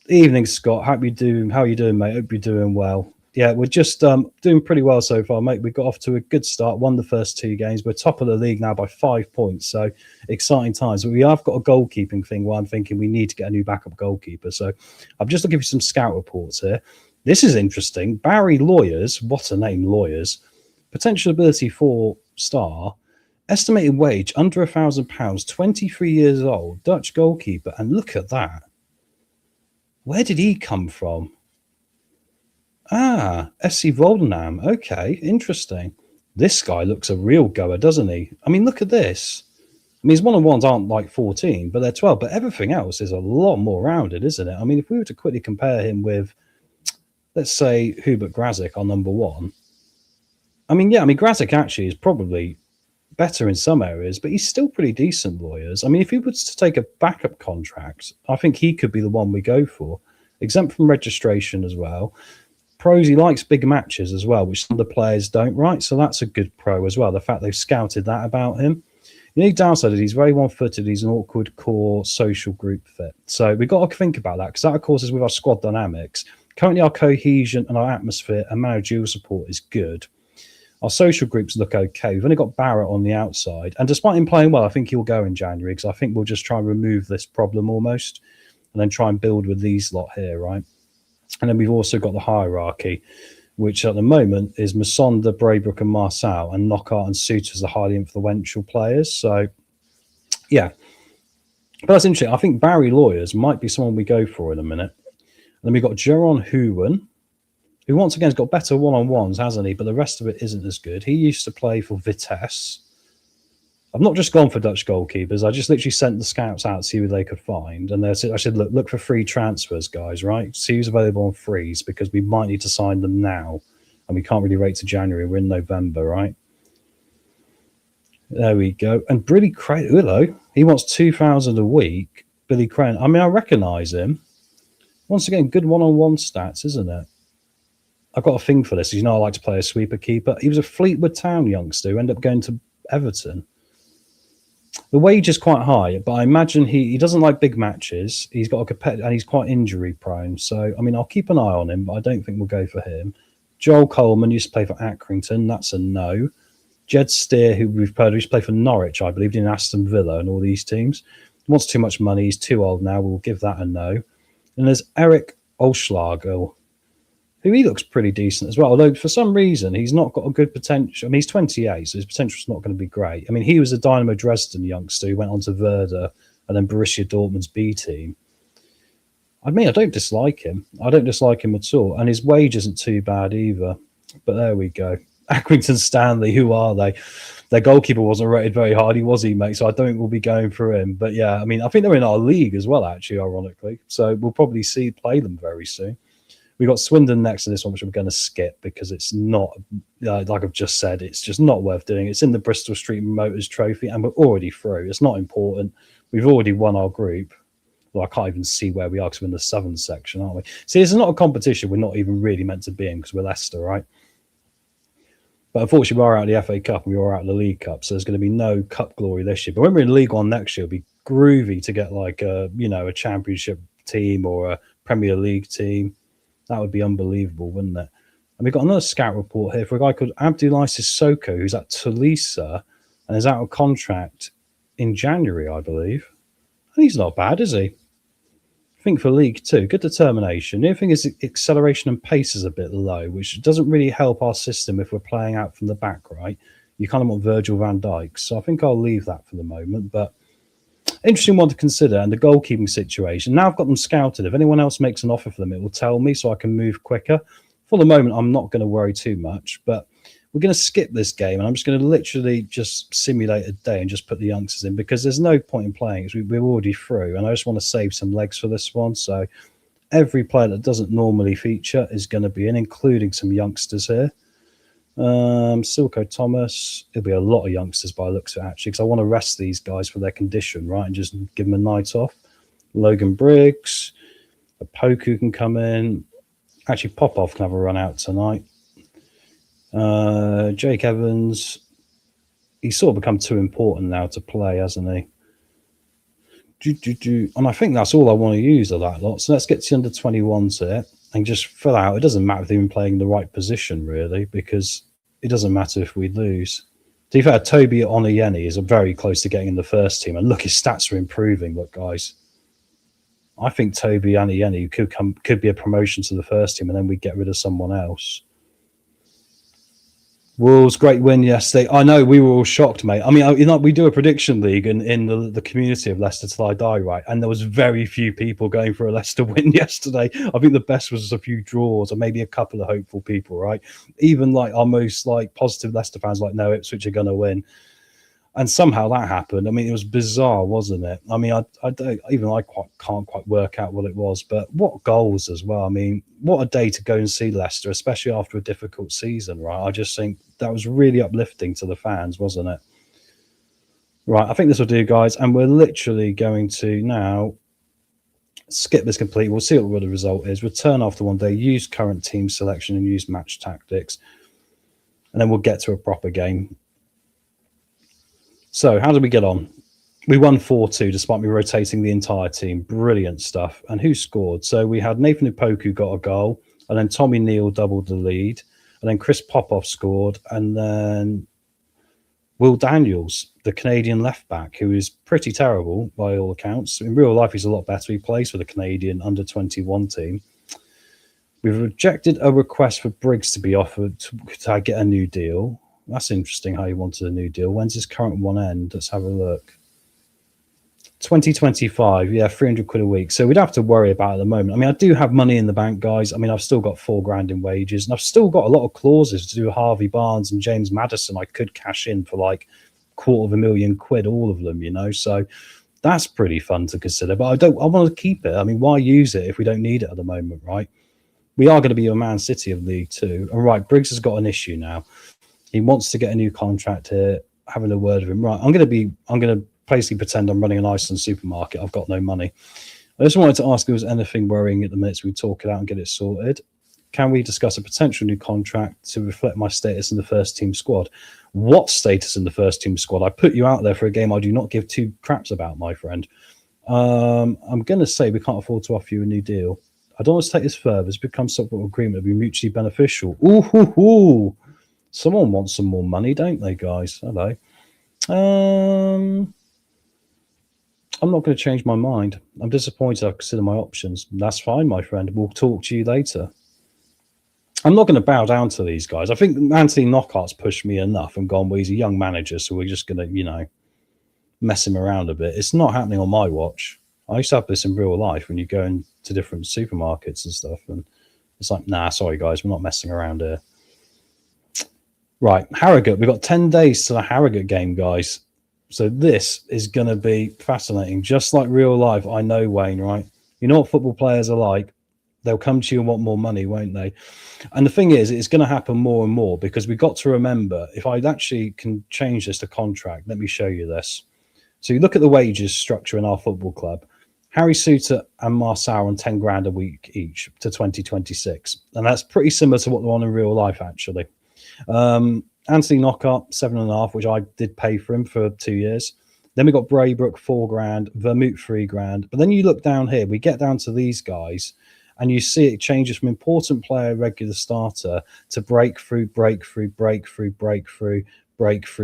Evening, Scott. How you doing? How you doing, mate? Hope you're doing well. Yeah, we're just doing pretty well so far, mate. We got off to a good start. Won the first 2 games. We're top of the league now by 5 points. So exciting times. But we have got a goalkeeping thing where I'm thinking we need to get a new backup goalkeeper. So I'm just looking for some scout reports here. This is interesting. Barry Lawyers, what a name, Lawyers. Potential ability 4-star. Estimated wage under £1,000. 23 years old. Dutch goalkeeper. And look at that. Where did he come from? SC Voldenham. Okay, interesting. This guy looks a real goer, doesn't he? I mean, look at this. I mean, his one-on-ones aren't like 14, but they're 12. But everything else is a lot more rounded, isn't it? I mean, if we were to quickly compare him with, let's say, Hubert Grazik, our number one. I mean, Grazik actually is probably better in some areas, but he's still pretty decent, Lawyers. I mean, if he was to take a backup contract, I think he could be the one we go for. Exempt from registration as well. Pros, he likes big matches as well, which some of the players don't, right? So that's a good pro as well. The fact they've scouted that about him. The only downside is he's very one-footed. He's an awkward core social group fit. So we've got to think about that because that, of course, is with our squad dynamics. Currently, our cohesion and our atmosphere and managerial support is good. Our social groups look okay. We've only got Barrett on the outside. And despite him playing well, I think he'll go in January because I think we'll just try and remove this problem almost and then try and build with these lot here, right? And then we've also got the hierarchy, which at the moment is Masonda, Braybrook and Marçal, and Knockout and Suter as the highly influential players. So, yeah. But that's interesting. I think Barry Lawyers might be someone we go for in a minute. And then we've got Jeroen Huwen, who once again has got better one-on-ones, hasn't he? But the rest of it isn't as good. He used to play for Vitesse. I've not just gone for Dutch goalkeepers. I just literally sent the scouts out to see who they could find. And I said, look for free transfers, guys, right? See who's available on frees because we might need to sign them now. And we can't really wait to January. We're in November, right? There we go. And Billy Crane, hello. He wants 2,000 a week. Billy Crane. I mean, I recognise him. Once again, good one-on-one stats, isn't it? I've got a thing for this. You know I like to play a sweeper keeper. He was a Fleetwood Town youngster who ended up going to Everton. The wage is quite high, but I imagine he doesn't like big matches. He's got a competitor and he's quite injury prone. So, I mean, I'll keep an eye on him, but I don't think we'll go for him. Joel Coleman used to play for Accrington. That's a no. Jed Steer, who we've heard, used to play for Norwich, I believe, in Aston Villa and all these teams. He wants too much money. He's too old now. We'll give that a no. And there's Eric Olschlager, who he looks pretty decent as well. Although for some reason he's not got a good potential. I mean, he's 28, so his potential's not going to be great. I mean, he was a Dynamo Dresden youngster who went on to Werder and then Borussia Dortmund's B team. I mean, I don't dislike him. I don't dislike him at all. And his wage isn't too bad either. But there we go. Accrington Stanley, who are they? Their goalkeeper wasn't rated very highly, was he, mate? So I don't think we'll be going for him. But yeah, I mean, I think they're in our league as well, actually, ironically. So we'll probably play them very soon. We've got Swindon next to this one, which we're going to skip because it's not, like I've just said, it's just not worth doing. It's in the Bristol Street Motors Trophy, and we're already through. It's not important. We've already won our group. Well, I can't even see where we are because we're in the southern section, aren't we? See, this is not a competition we're not even really meant to be in because we're Leicester, right? But unfortunately, we are out of the FA Cup and we are out of the League Cup, so there's going to be no Cup glory this year. But when we're in League One next year, it'll be groovy to get like a Championship team or a Premier League team. That would be unbelievable, wouldn't it? And we've got another scout report here for a guy called Abdoulaye Sissoko, who's at Tulisa and is out of contract in January, I believe. And he's not bad, is he? I think for League Two, good determination. The only thing is acceleration and pace is a bit low, which doesn't really help our system if we're playing out from the back, right? You kind of want Virgil van Dijk. So I think I'll leave that for the moment. But interesting one to consider, and the goalkeeping situation. Now I've got them scouted. If anyone else makes an offer for them, it will tell me so I can move quicker. For the moment, I'm not going to worry too much, but we're going to skip this game, and I'm just going to literally just simulate a day and just put the youngsters in because there's no point in playing. We're already through, and I just want to save some legs for this one. So every player that doesn't normally feature is going to be in, including some youngsters here. Silko Thomas, it'll be a lot of youngsters by the looks of it, actually, because I want to rest these guys for their condition, right, and just give them a night off. Logan Briggs, a Poku can come in. Actually, Popov can have a run out tonight. Jake Evans, he's sort of become too important now to play, hasn't he? And I think that's all I want to use of that lot. So let's get to under 21s here and just fill out. It doesn't matter if they're even playing the right position, really, because it doesn't matter if we lose. To be fair, Toby Onayeni is very close to getting in the first team. And look, his stats are improving. Look, guys. I think Toby Onayeni could be a promotion to the first team, and then we get rid of someone else. Wolves, great win yesterday. I know we were all shocked, mate. I mean, we do a prediction league in the community of Leicester Till I Die, right? And there was very few people going for a Leicester win yesterday. I think the best was a few draws or maybe a couple of hopeful people, right? Even like our most like positive Leicester fans, like, no, Ipswich are going to win. And somehow that happened. I mean, it was bizarre, wasn't it? I mean, I can't quite work out what it was, but what goals as well. I mean, what a day to go and see Leicester, especially after a difficult season, right? I just think that was really uplifting to the fans, wasn't it? Right, I think this will do, guys. And we're literally going to now skip this completely. We'll see what the result is. Return after one day, use current team selection and use match tactics. And then we'll get to a proper game. So, how did we get on? We won 4-2 despite me rotating the entire team. Brilliant stuff. And who scored? So, we had Nathan Upoku got a goal, and then Tommy Neal doubled the lead, and then Chris Popoff scored, and then Will Daniels, the Canadian left-back, who is pretty terrible by all accounts. In real life, he's a lot better. He plays for the Canadian under-21 team. We've rejected a request for Briggs to be offered to get a new deal. That's interesting how he wanted a new deal. When's his current one end? Let's have a look. 2025, yeah, 300 quid a week. So we'd have to worry about it at the moment. I mean, I do have money in the bank, guys. I mean, I've still got $4,000 in wages, and I've still got a lot of clauses to do with Harvey Barnes and James Maddison. I could cash in for like £250,000, all of them, you know. So that's pretty fun to consider. But I want to keep it. I mean, why use it if we don't need it at the moment, right? We are going to be a Man City of League Two. And right, Briggs has got an issue now. He wants to get a new contract here. Having a word with him. Right, I'm going to basically pretend I'm running an Iceland supermarket. I've got no money. I just wanted to ask if there was anything worrying at the minute so we talk it out and get it sorted. Can we discuss a potential new contract to reflect my status in the first team squad? What status in the first team squad? I put you out there for a game I do not give two craps about, my friend. I'm going to say we can't afford to offer you a new deal. I don't want to take this further. It's become some sort of agreement to be mutually beneficial. Ooh. Someone wants some more money, don't they, guys? Hello. I'm not going to change my mind. I'm disappointed. I've considered my options. That's fine, my friend. We'll talk to you later. I'm not going to bow down to these guys. I think Anthony Knockhart's pushed me enough and gone, well, he's a young manager, so we're just going to, mess him around a bit. It's not happening on my watch. I used to have this in real life when you go into different supermarkets and stuff, and it's like, nah, sorry, guys, we're not messing around here. Right, Harrogate. We've got 10 days to the Harrogate game, guys. So this is going to be fascinating. Just like real life, I know, Wayne, right? You know what football players are like? They'll come to you and want more money, won't they? And the thing is, it's going to happen more and more because we've got to remember, if I actually can change this to contract, let me show you this. So you look at the wages structure in our football club. Harry Souttar and Marçal on 10 grand a week each to 2026. And that's pretty similar to what they're on in real life, actually. Anthony Knockhart, 7.5, which I did pay for him for 2 years. Then we got Braybrook, 4 grand, Vermouth, 3 grand. But then you look down here, we get down to these guys, and you see it changes from important player, regular starter to breakthrough,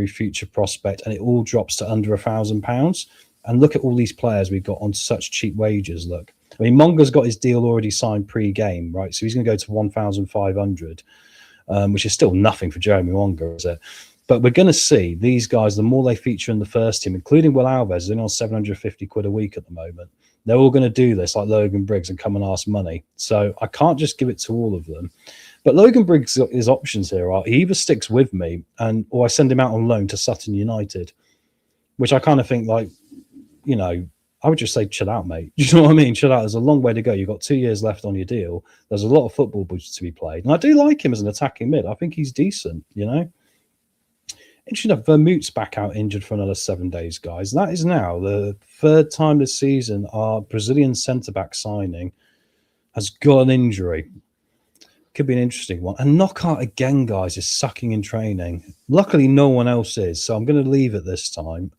future prospect, and it all drops to under £1,000. And look at all these players we've got on such cheap wages. Look, I mean, Monga's got his deal already signed pre-game, right? So he's going to go to 1,500. Which is still nothing for Jeremy Wonga, is it? But we're going to see these guys, the more they feature in the first team, including Will Alves, they're on 750 quid a week at the moment. They're all going to do this like Logan Briggs and come and ask money. So I can't just give it to all of them. But Logan Briggs, his options here are he either sticks with me or I send him out on loan to Sutton United, which I kind of think like, I would just say, chill out, mate. Do you know what I mean? Chill out. There's a long way to go. You've got 2 years left on your deal. There's a lot of football to be played. And I do like him as an attacking mid. I think he's decent, Interesting enough, Vermouth's back out injured for another 7 days, guys. That is now the third time this season our Brazilian centre-back signing has got an injury. Could be an interesting one. And Knockout again, guys, is sucking in training. Luckily, no one else is, so I'm going to leave it this time.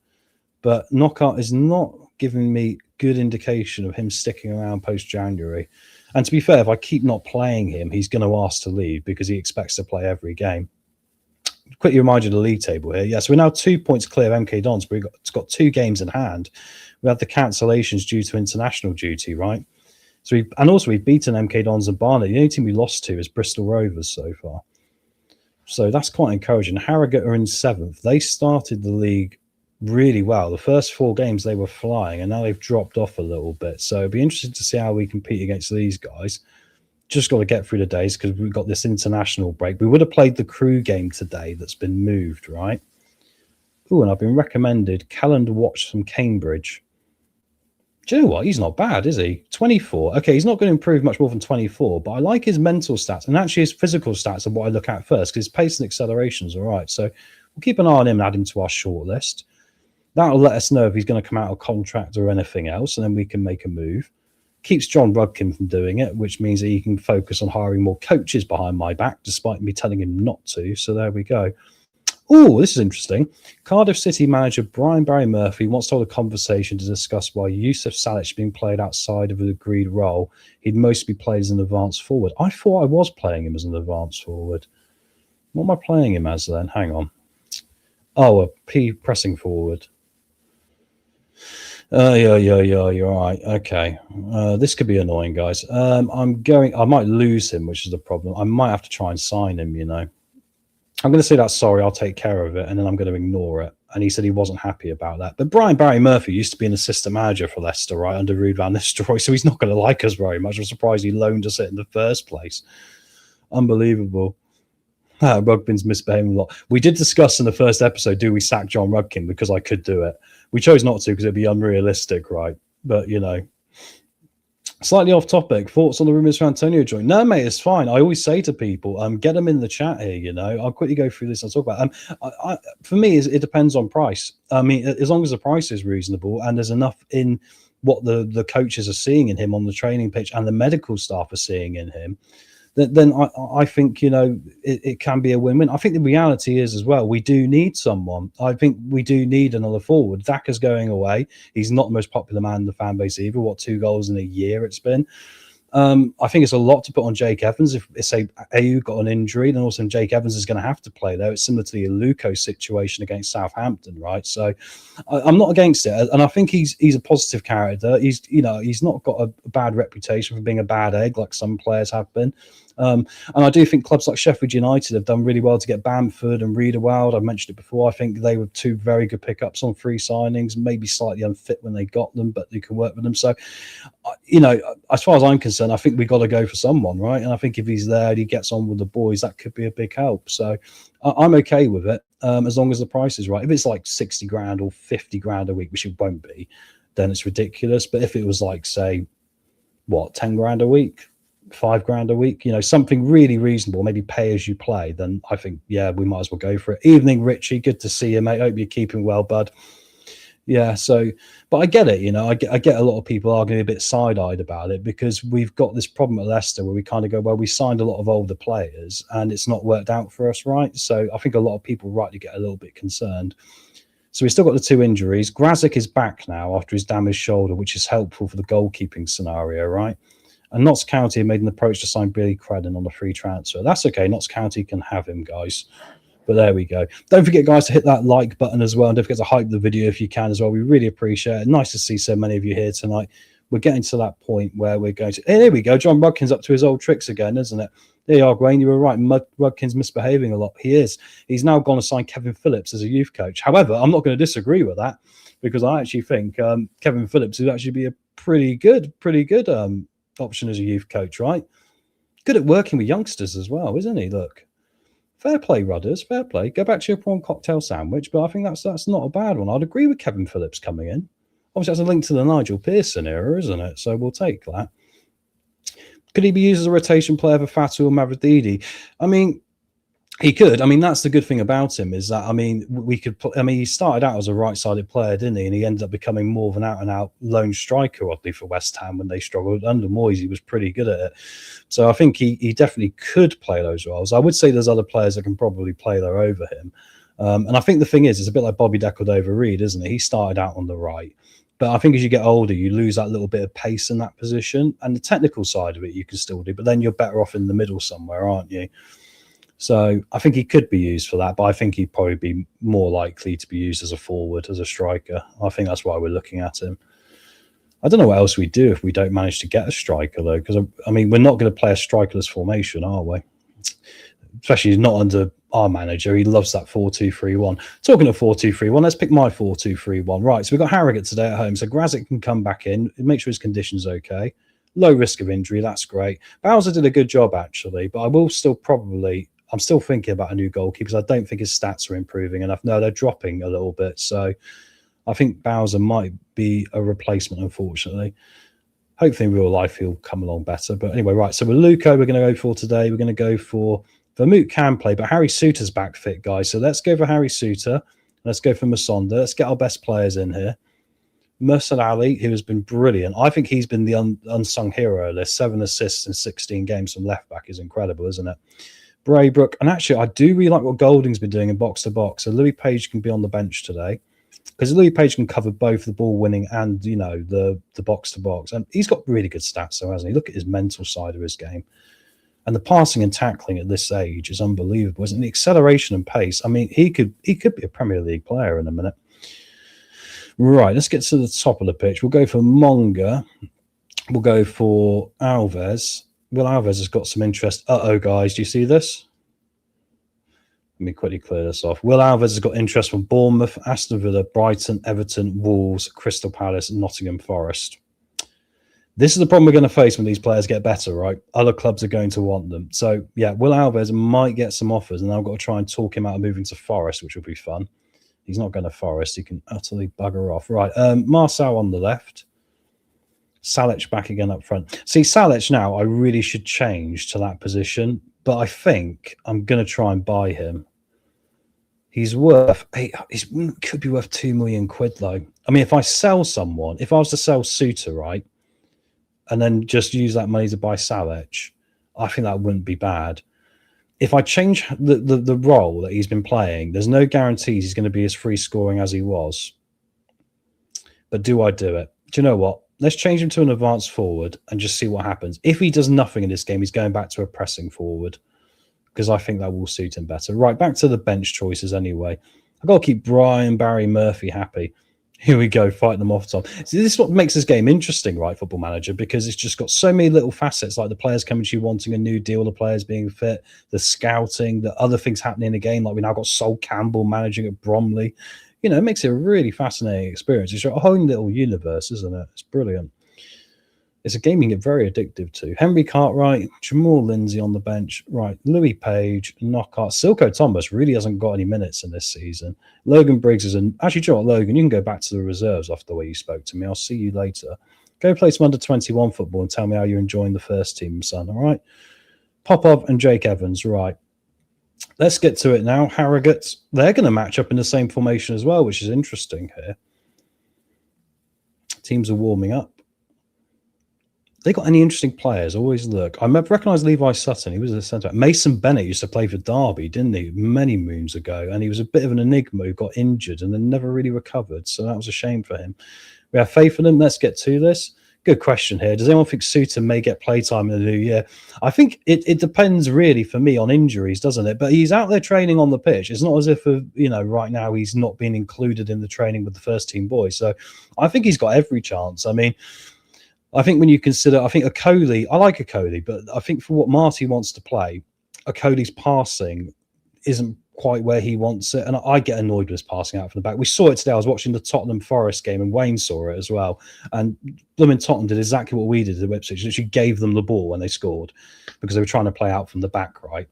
But Knockout is not giving me good indication of him sticking around post-January. And to be fair, if I keep not playing him, he's going to ask to leave because he expects to play every game. Quickly remind you of the league table here. Yeah, so we're now 2 points clear of MK Dons, but it's got 2 games in hand. We had the cancellations due to international duty, right? So we've beaten MK Dons and Barnet. The only team we lost to is Bristol Rovers so far. So that's quite encouraging. Harrogate are in 7th. They started the league really well. The first 4 games they were flying, and now they've dropped off a little bit. So it'd be interesting to see how we compete against these guys. Just got to get through the days because we've got this international break. We would have played the Crew game today that's been moved, right? Oh, and I've been recommended Calendar Watch from Cambridge. Do you know what? He's not bad, is he? 24. Okay, he's not going to improve much more than 24, but I like his mental stats. And actually his physical stats are what I look at first because his pace and acceleration is all right. So we'll keep an eye on him and add him to our shortlist. That'll let us know if he's going to come out of contract or anything else, and then we can make a move. Keeps John Rudkin from doing it, which means that he can focus on hiring more coaches behind my back, despite me telling him not to. So there we go. Oh, this is interesting. Cardiff City manager Brian Barry Murphy wants to hold a conversation to discuss why Yusuf Salic being played outside of an agreed role. He'd mostly be played as an advanced forward. I thought I was playing him as an advanced forward. What am I playing him as then? Hang on. Oh, a P pressing forward. Yeah, you're right. Okay. This could be annoying, guys. I might lose him, which is the problem. I might have to try and sign him, you know. I'm going to say that, sorry, I'll take care of it, and then I'm going to ignore it. And he said he wasn't happy about that. But Brian Barry Murphy used to be an assistant manager for Leicester, right, under Ruud van Nistelrooy, so he's not going to like us very much. I'm surprised he loaned us it in the first place. Unbelievable. Rugkin's misbehaving a lot. We did discuss in the first episode, do we sack John Rudkin? Because I could do it. We chose not to because it'd be unrealistic, right? But, you know, slightly off topic. Thoughts on the rumours for Antonio join? No, mate, it's fine. I always say to people, get them in the chat here, you know. I'll quickly go through this and talk about it. For me, it depends on price. I mean, as long as the price is reasonable and there's enough in what the coaches are seeing in him on the training pitch and the medical staff are seeing in him, then I think, you know, it can be a win-win. I think the reality is as well, we do need someone. I think we do need another forward. Daka's going away. He's not the most popular man in the fan base either. 2 goals in a year it's been. I think it's a lot to put on Jake Evans. If say AU got an injury, then also Jake Evans is going to have to play there. It's similar to the Aluko situation against Southampton, right? So I'm not against it, and I think he's a positive character. He's not got a bad reputation for being a bad egg like some players have been. And I do think clubs like Sheffield United have done really well to get Bamford and Riedewald. I've mentioned it before. I think they were 2 very good pickups on free signings, maybe slightly unfit when they got them, but they can work with them. So, you know, as far as I'm concerned, I think we got to go for someone, right? And I think if he's there and he gets on with the boys, that could be a big help. So I'm okay with it as long as the price is right. If it's like 60 grand or 50 grand a week, which it won't be, then it's ridiculous. But if it was like, say, 10 grand a week, 5 grand a week, you know, something really reasonable, maybe pay as you play, then I think, yeah, we might as well go for it. Evening, Richie. Good to see you, mate. Hope you're keeping well, bud. Yeah, so, but I get it, you know, I get a lot of people are going to be a bit side-eyed about it because we've got this problem at Leicester where we kind of go, well, we signed a lot of older players and it's not worked out for us, right? So I think a lot of people rightly get a little bit concerned. So we've still got the 2 injuries. Grazic is back now after his damaged shoulder, which is helpful for the goalkeeping scenario, right? And Notts County made an approach to sign Billy Credden on a free transfer. That's okay. Notts County can have him, guys. But there we go. Don't forget, guys, to hit that like button as well. And don't forget to hype the video if you can as well. We really appreciate it. Nice to see so many of you here tonight. We're getting to that point where we're going to... Hey, there we go. John Rudkin's up to his old tricks again, isn't it? There you are, Graham. You were right. Rudkin's misbehaving a lot. He is. He's now gone to sign Kevin Phillips as a youth coach. However, I'm not going to disagree with that because I actually think Kevin Phillips would actually be a pretty good option as a youth coach, right? Good at working with youngsters as well, isn't he? Look, fair play, Rudders, fair play. Go back to your prawn cocktail sandwich, but I think that's not a bad one. I'd agree with Kevin Phillips coming in. Obviously, that's a link to the Nigel Pearson era, isn't it? So we'll take that. Could he be used as a rotation player for Fatou or Mavrididi? I mean, He could. I mean, that's the good thing about him is that, I mean, we could. I mean, he started out as a right-sided player, didn't he? And he ended up becoming more of an out-and-out lone striker, oddly, for West Ham when they struggled. Under Moyes, he was pretty good at it. So I think he definitely could play those roles. I would say there's other players that can probably play there over him. And I think the thing is, it's a bit like Bobby Decordova-Reid, isn't it? He started out on the right. But I think as you get older, you lose that little bit of pace in that position. And the technical side of it, you can still do. But then you're better off in the middle somewhere, aren't you? So I think he could be used for that, but I think he'd probably be more likely to be used as a forward, as a striker. I think that's why we're looking at him. I don't know what else we do if we don't manage to get a striker, though, because, I mean, we're not going to play a strikerless formation, are we? Especially not under our manager. He loves that 4-2-3-1. Talking of 4-2-3-1, let's pick my 4-2-3-1. Right, so we've got Harrogate today at home, so Grazic can come back in, make sure his condition's okay. Low risk of injury, that's great. Bowser did a good job, actually, but I will still probably... I'm still thinking about a new goalkeeper because I don't think his stats are improving enough. No, they're dropping a little bit. So I think Bowser might be a replacement, unfortunately. Hopefully in real life he'll come along better. But anyway, right. So with Luco, we're going to go for today. We're going to go for Vermouth can play, but Harry Suter's back fit, guys. So let's go for Harry Suter. Let's go for Masonda. Let's get our best players in here. Mursal Ali, who has been brilliant. I think he's been the unsung hero of this. 7 assists in 16 games from left back is incredible, isn't it? Braybrook, and actually I do really like what Golding's been doing in box to box. So Louis Page can be on the bench today because Louis Page can cover both the ball winning and, you know, the box to box, and he's got really good stats, so hasn't he? Look at his mental side of his game, and the passing and tackling at this age is unbelievable, isn't it? The acceleration and pace. I mean, he could be a Premier League player in a minute. Right, let's get to the top of the pitch. We'll go for Monga. We'll go for Alves. Will Alves has got some interest. Guys, do you see this? Let me quickly clear this off. Will Alves has got interest from Bournemouth, Aston Villa, Brighton, Everton, Wolves, Crystal Palace, and Nottingham Forest. This is the problem we're going to face when these players get better, right? Other clubs are going to want them. So, yeah, Will Alves might get some offers, and I've got to try and talk him out of moving to Forest, which will be fun. He's not going to Forest. He can utterly bugger off. Right, Marcel on the left. Salic back again up front. See, Salic now, I really should change to that position, but I think I'm going to try and buy him. He could be worth 2 million quid, though. I mean, if I sell someone, if I was to sell Suter, right, and then just use that money to buy Salic, I think that wouldn't be bad. If I change the role that he's been playing, there's no guarantees he's going to be as free scoring as he was. But do I do it? Do you know what? Let's change him to an advanced forward and just see what happens. If he does nothing in this game, he's going back to a pressing forward because I think that will suit him better. Right, back to the bench choices anyway. I've got to keep Brian, Barry, Murphy happy. Here we go, fight them off top. See, this is what makes this game interesting, right, Football Manager, because it's just got so many little facets, like the players coming to you wanting a new deal, the players being fit, the scouting, the other things happening in the game, like we now got Sol Campbell managing at Bromley. You know, it makes it a really fascinating experience. It's your own little universe, isn't it? It's brilliant. It's a game you get very addictive to. Henry Cartwright, Jamal Lindsay on the bench. Right, Louis Page, Knockout. Silko Thomas really hasn't got any minutes in this season. Logan Briggs is an... Actually, do you know what, Logan? You can go back to the reserves after the way you spoke to me. I'll see you later. Go play some under-21 football and tell me how you're enjoying the first team, son, all right? Popov and Jake Evans, right. Let's get to it now. Harrogate, they're going to match up in the same formation as well, which is interesting here. Teams are warming up. They got any interesting players? Always look. I recognise Levi Sutton. He was a centre. Mason Bennett used to play for Derby, didn't he? Many moons ago. And he was a bit of an enigma who got injured and then never really recovered. So that was a shame for him. We have faith in him. Let's get to this. Good question here. Does anyone think Suter may get playtime in the new year? I think it depends really for me on injuries, doesn't it? But he's out there training on the pitch. It's not as if, right now he's not being included in the training with the first team boys. So I think he's got every chance. I mean, I think when you consider, I think Okoli, I like Okoli, but I think for what Marty wants to play, Okoli's passing isn't quite where he wants it. And I get annoyed with his passing out from the back. We saw it today. I was watching the Tottenham Forest game and Wayne saw it as well. And Blooming Tottenham did exactly what we did at Ipswich. Literally gave them the ball when they scored because they were trying to play out from the back, right?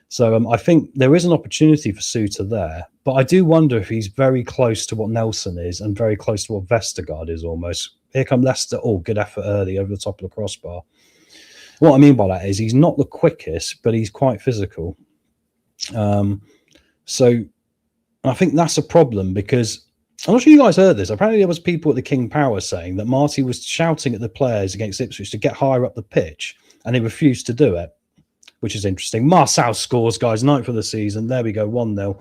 So I think there is an opportunity for Suter there. But I do wonder if he's very close to what Nelson is and very close to what Vestergaard is almost. Here come Leicester. Oh, good effort early over the top of the crossbar. What I mean by that is he's not the quickest, but he's quite physical. So I think that's a problem because I'm not sure you guys heard this. Apparently, there was people at the King Power saying that Marty was shouting at the players against Ipswich to get higher up the pitch, and he refused to do it, which is interesting. Marçal scores, guys, 9th of the season. There we go, 1-0.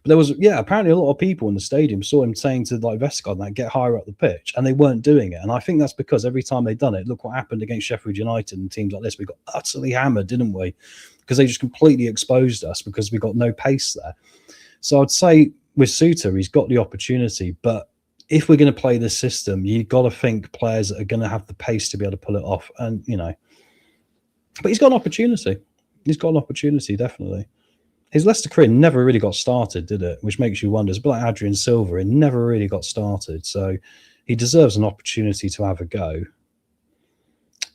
But there was, apparently a lot of people in the stadium saw him saying to like Vestergaard that get higher up the pitch, and they weren't doing it. And I think that's because every time they've done it, look what happened against Sheffield United and teams like this. We got utterly hammered, didn't we? Because they just completely exposed us because we got no pace there. So I'd say with Suter, he's got the opportunity, but if we're going to play this system, you've got to think players that are going to have the pace to be able to pull it off. And, but he's got an opportunity. He's got an opportunity, definitely. His Leicester career never really got started, did it? Which makes you wonder. It's a bit like Adrian Silva. It never really got started. So he deserves an opportunity to have a go.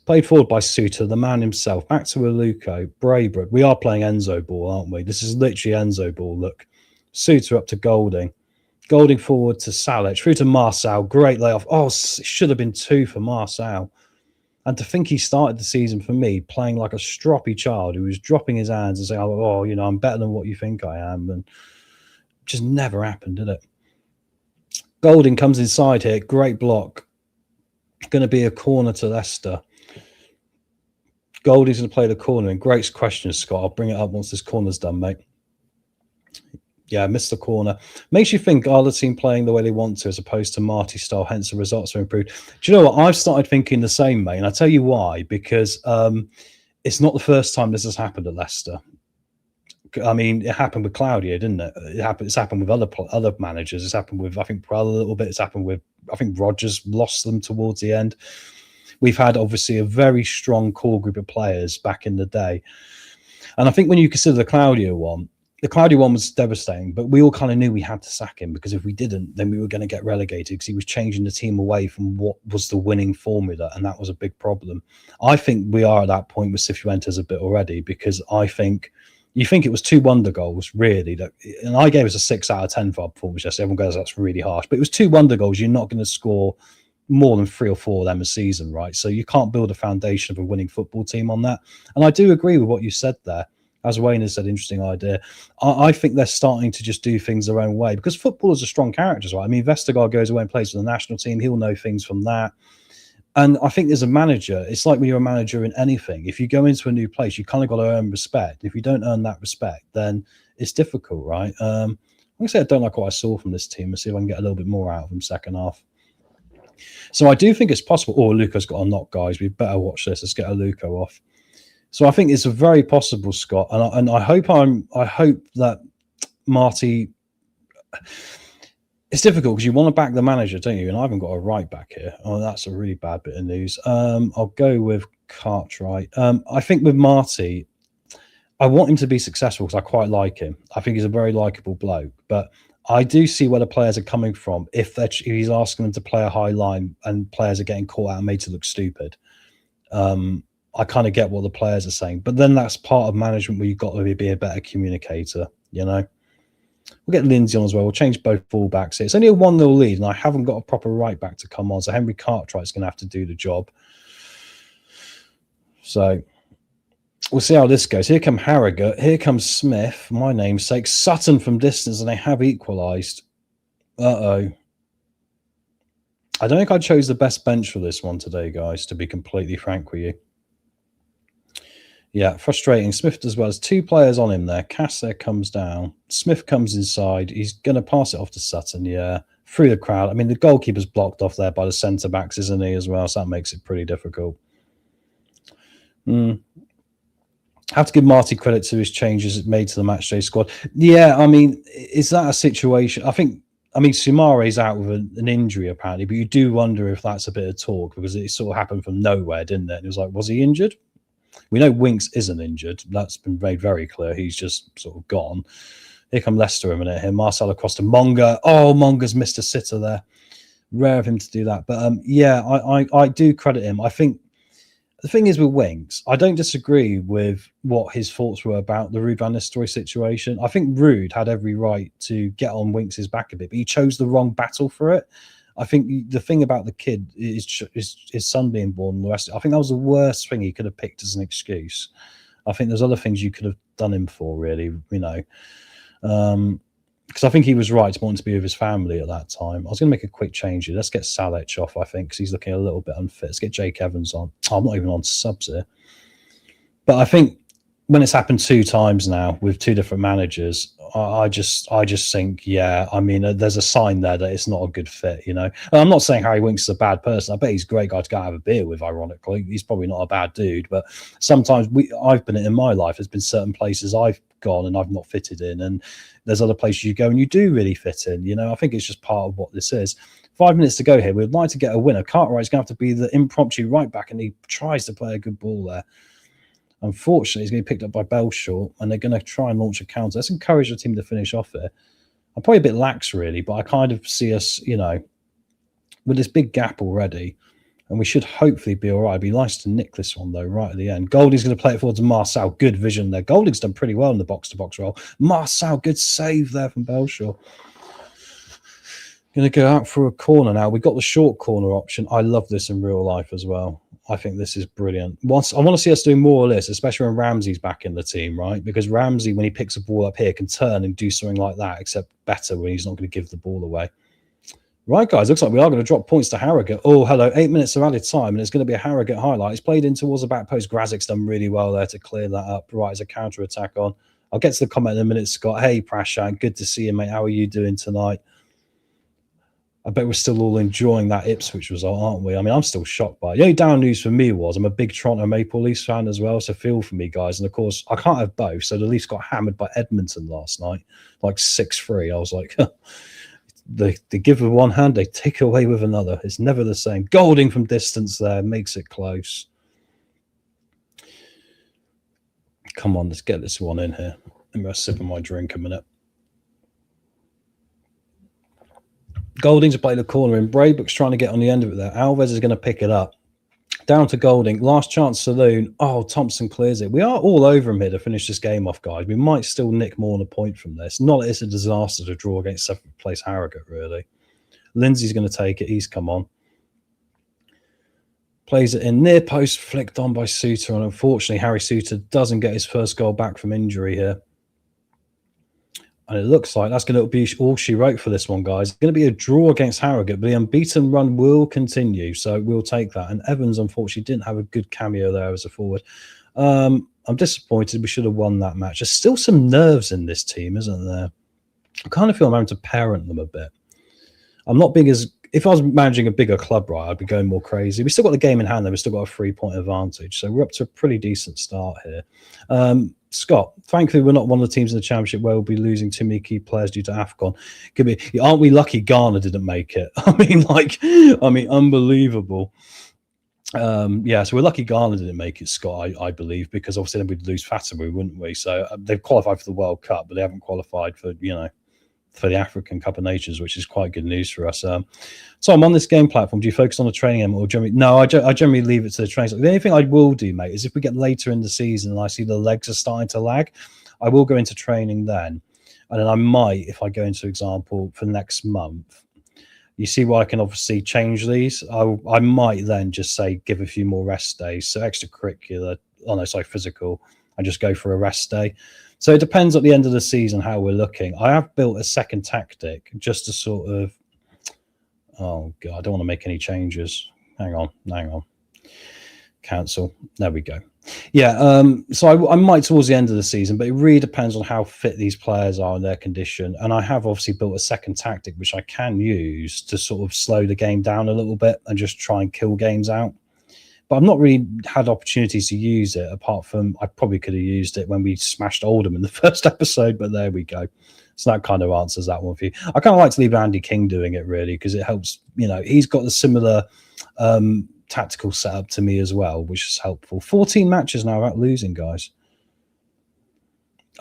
Played forward by Suter, the man himself. Back to Aluko, Braybrook. We are playing Enzo ball, aren't we? This is literally Enzo ball, look. Suter up to Golding. Golding forward to Salic. Through to Marçal. Great layoff. Oh, it should have been 2 for Marçal. And to think he started the season for me playing like a stroppy child who was dropping his hands and saying, oh, I'm better than what you think I am. And it just never happened, did it? Golding comes inside here. Great block. Going to be a corner to Leicester. Golding's going to play the corner. And great question, Scott. I'll bring it up once this corner's done, mate. Yeah, missed the corner. Makes you think, the team playing the way they want to as opposed to Marty style, hence the results are improved. Do you know what? I've started thinking the same, mate. And I'll tell you why. Because it's not the first time this has happened at Leicester. I mean, it happened with Claudio, didn't it? It's happened with other managers. It's happened with, I think, Prell a little bit. It's happened with, I think, Rodgers lost them towards the end. We've had, obviously, a very strong core group of players back in the day. And I think when you consider the Claudio one was devastating, but we all kind of knew we had to sack him because if we didn't, then we were going to get relegated because he was changing the team away from what was the winning formula, and that was a big problem. I think we are at that point with Cifuentes a bit already because I think you think it was 2 wonder goals, really. And I gave us a 6 out of 10 for our performance yesterday. Everyone goes, that's really harsh. But it was 2 wonder goals. You're not going to score more than 3 or 4 of them a season, right? So you can't build a foundation of a winning football team on that. And I do agree with what you said there. As Wayne has said, interesting idea. I think they're starting to just do things their own way because footballers are strong characters, right? I mean, Vestergaard goes away and plays for the national team. He'll know things from that. And I think as a manager, it's like when you're a manager in anything. If you go into a new place, you kind of got to earn respect. If you don't earn that respect, then it's difficult, right? I'm going to say I don't like what I saw from this team. Let's see if I can get a little bit more out of them second half. So I do think it's possible. Oh, Luca's got a knock, guys. We better watch this. Let's get a Luca off. So I think it's a very possible, Scott, and I hope that Marty. It's difficult because you want to back the manager, don't you? And I haven't got a right back here. Oh, that's a really bad bit of news. I'll go with Cartwright. I think with Marty, I want him to be successful because I quite like him. I think he's a very likable bloke, but I do see where the players are coming from if he's asking them to play a high line and players are getting caught out and made to look stupid. I kind of get what the players are saying, but then that's part of management where you've got to be a better communicator, you know. We'll get Lindsay on as well. We'll change both fullbacks here. It's only a 1-0 lead, and I haven't got a proper right back to come on, so Henry Cartwright's going to have to do the job. So we'll see how this goes. Here come Harrogate. Here comes Smith, my namesake. Sutton from distance, and they have equalised. Uh-oh. I don't think I chose the best bench for this one today, guys, to be completely frank with you. Yeah, frustrating. Smith as well. There's 2 players on him there. Cass there comes down. Smith comes inside. He's going to pass it off to Sutton, yeah. Through the crowd. I mean, the goalkeeper's blocked off there by the centre-backs, isn't he, as well? So that makes it pretty difficult. I have to give Marty credit to his changes made to the matchday squad. Yeah, I mean, is that a situation? I mean, Soumare's out with an injury, apparently, but you do wonder if that's a bit of talk because it sort of happened from nowhere, didn't it? It was like, was he injured? We know Winks isn't injured. That's been made very clear. He's just sort of gone. Here come Leicester a minute here. Marcel across to Monga. Oh, Monga's missed a sitter there. Rare of him to do that. But yeah, I do credit him. I think the thing is with Winks, I don't disagree with what his thoughts were about the Ruud van Nistelrooy situation. I think Ruud had every right to get on Winks' back a bit, but he chose the wrong battle for it. I think the thing about the kid is his son being born and the rest. I think that was the worst thing he could have picked as an excuse. I think there's other things you could have done him for, really, you know. Because I think he was right to want to be with his family at that time. I was going to make a quick change here. Let's get Salech off, I think, because he's looking a little bit unfit. Let's get Jake Evans on. Oh, I'm not even on subs here. But I think when it's happened 2 times now with 2 different managers, I just think, yeah, I mean, there's a sign there that it's not a good fit, you know. And I'm not saying Harry Winks is a bad person. I bet he's a great guy to go have a beer with, ironically. He's probably not a bad dude, but sometimes I've been in my life, there's been certain places I've gone and I've not fitted in, and there's other places you go and you do really fit in, you know. I think it's just part of what this is. 5 minutes to go here. We'd like to get a winner. Cartwright's going to have to be the impromptu right back, and he tries to play a good ball there. Unfortunately, he's going to be picked up by Belshaw, and they're going to try and launch a counter. Let's encourage the team to finish off here. I'm probably a bit lax, really, but I kind of see us, you know, with this big gap already, and we should hopefully be all right. It'd be nice to nick this one, though, right at the end. Golding's going to play it forward to Marcel. Good vision there. Golding's done pretty well in the box-to-box role. Marcel, good save there from Belshaw. Going to go out for a corner now. We've got the short corner option. I love this in real life as well. I think this is brilliant. I want to see us doing more of this, especially when Ramsey's back in the team, right? Because Ramsey, when he picks a ball up here, can turn and do something like that, except better when he's not going to give the ball away. Right, guys, looks like we are going to drop points to Harrogate. Oh, hello, 8 minutes of added time, and it's going to be a Harrogate highlight. It's played in towards the back post. Grazik's done really well there to clear that up. Right, as a counter-attack on. I'll get to the comment in a minute, Scott. Hey, Prashan, good to see you, mate. How are you doing tonight? I bet we're still all enjoying that Ipswich result, aren't we? I mean, I'm still shocked by it. The only down news for me was I'm a big Toronto Maple Leafs fan as well, so feel for me, guys. And, of course, I can't have both. So the Leafs got hammered by Edmonton last night, like 6-3. I was like, they give with one hand, they take away with another. It's never the same. Golding from distance there makes it close. Come on, let's get this one in here. I'm going to sip on my drink a minute. Golding's played the corner in. Braybrook's trying to get on the end of it there. Alves is going to pick it up. Down to Golding. Last chance saloon. Oh, Thompson clears it. We are all over him here to finish this game off, guys. We might still nick more than a point from this. Not that it's a disaster to draw against 7th place Harrogate, really. Lindsay's going to take it. He's come on. Plays it in near post, flicked on by Suter. And unfortunately, Harry Suter doesn't get his first goal back from injury here. And it looks like that's going to be all she wrote for this one, guys. It's going to be a draw against Harrogate, but the unbeaten run will continue. So we'll take that. And Evans, unfortunately, didn't have a good cameo there as a forward. I'm disappointed. We should have won that match. There's still some nerves in this team, isn't there? I kind of feel I'm having to parent them a bit. I'm not being as... If I was managing a bigger club, right, I'd be going more crazy. We still got the game in hand, though. We've still got a 3-point advantage. So we're up to a pretty decent start here. Scott, thankfully, we're not one of the teams in the Championship where we'll be losing too many key players due to AFCON. Could be, aren't we lucky Ghana didn't make it? I mean, unbelievable. Yeah, so we're lucky Ghana didn't make it, Scott, I believe, because obviously then we'd lose Fatima, wouldn't we? So they've qualified for the World Cup, but they haven't qualified for, for the African Cup of Nations, which is quite good news for us. So I'm on this game platform. Do you focus on the training element or generally? No, I generally leave it to the training. The only thing I will do, mate, is if we get later in the season and I see the legs are starting to lag, I will go into training then. And then I might, if I go into example for next month, you see why I can obviously change these. I might then just say give a few more rest days. So extracurricular, physical, and just go for a rest day. So it depends at the end of the season how we're looking. I have built a second tactic just to sort of... Oh, God, I don't want to make any changes. Hang on. Cancel. There we go. Yeah, so I might towards the end of the season, but it really depends on how fit these players are and their condition. And I have obviously built a second tactic, which I can use to sort of slow the game down a little bit and just try and kill games out. But I've not really had opportunities to use it, apart from I probably could have used it when we smashed Oldham in the first episode, but there we go. So that kind of answers that one for you. I kind of like to leave Andy King doing it, really, because it helps. He's got the similar tactical setup to me as well, which is helpful. 14 matches now without losing, guys.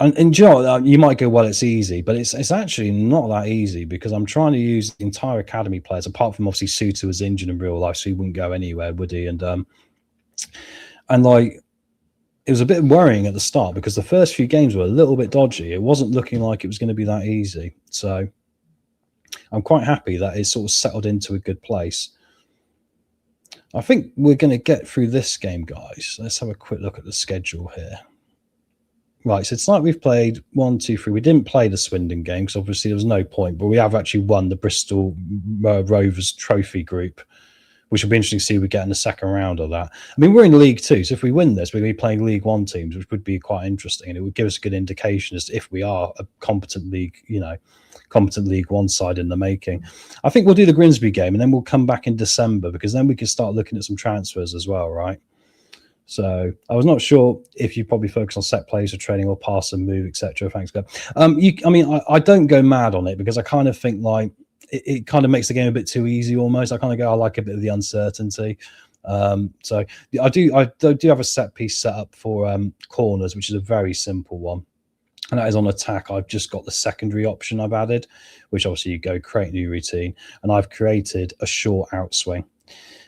And you might go, well, it's easy, but it's actually not that easy, because I'm trying to use the entire academy players, apart from obviously Suter was injured in real life, so he wouldn't go anywhere, would he? And it was a bit worrying at the start, because the first few games were a little bit dodgy. It wasn't looking like it was going to be that easy. So I'm quite happy that it's sort of settled into a good place. I think we're going to get through this game, guys. Let's have a quick look at the schedule here. Right, so tonight we've played 1, 2, 3. We didn't play the Swindon game because obviously there was no point, but we have actually won the Bristol Rovers Trophy group, which will be interesting to see if we get in the second round of that. I mean, we're in League Two, so if we win this, we're going to be playing League One teams, which would be quite interesting, and it would give us a good indication as to if we are a competent league, competent League One side in the making. I think we'll do the Grimsby game, and then we'll come back in December because then we can start looking at some transfers as well, right? So I was not sure if you probably focus on set plays or training or pass and move, etc. Thanks, God. I don't go mad on it because I kind of think like it kind of makes the game a bit too easy almost. I kind of go, I like a bit of the uncertainty. So I do have a set piece set up for corners, which is a very simple one. And that is on attack. I've just got the secondary option I've added, which obviously you go create new routine. And I've created a short outswing.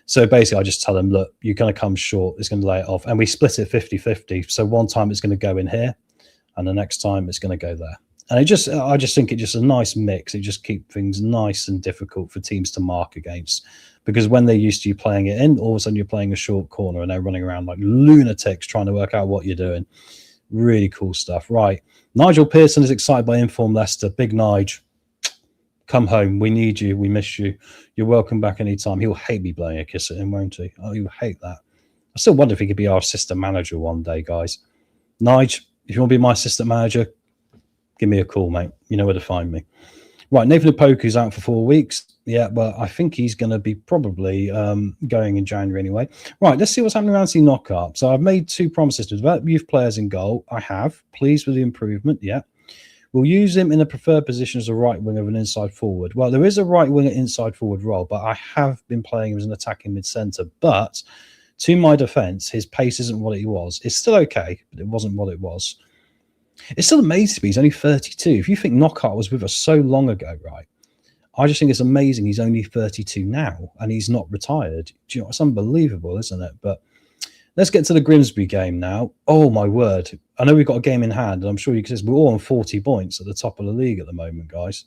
So basically, I just tell them, look, you're going to come short. It's going to lay it off. And we split it 50-50. So one time it's going to go in here. And the next time it's going to go there. And I just think it's just a nice mix. It just keeps things nice and difficult for teams to mark against. Because when they're used to you playing it in, all of a sudden you're playing a short corner and they're running around like lunatics trying to work out what you're doing. Really cool stuff. Right. Nigel Pearson is excited by Inform Leicester. Big Nige. Come home. We need you. We miss you. You're welcome back anytime. He'll hate me blowing a kiss at him, won't he? Oh, he'll hate that. I still wonder if he could be our assistant manager one day, guys. Nige, if you want to be my assistant manager, give me a call, mate. You know where to find me. Right, Nathan Opoku's out for 4 weeks. Yeah, well, I think he's going to be probably going in January anyway. Right, let's see what's happening around the knockout. So I've made 2 promises to develop youth players in goal. I have. Pleased with the improvement, yeah. We'll use him in a preferred position as a right winger of an inside forward. Well, there is a right winger inside forward role, but I have been playing him as an attacking mid-centre. But to my defence, his pace isn't what it was. It's still okay, but it wasn't what it was. It's still amazing to me. He's only 32. If you think Knockout was with us so long ago, right? I just think it's amazing he's only 32 now and he's not retired. Do you know, it's unbelievable, isn't it? But let's get to the Grimsby game now. Oh, my word. I know we've got a game in hand, and I'm sure you can see we're all on 40 points at the top of the league at the moment, guys.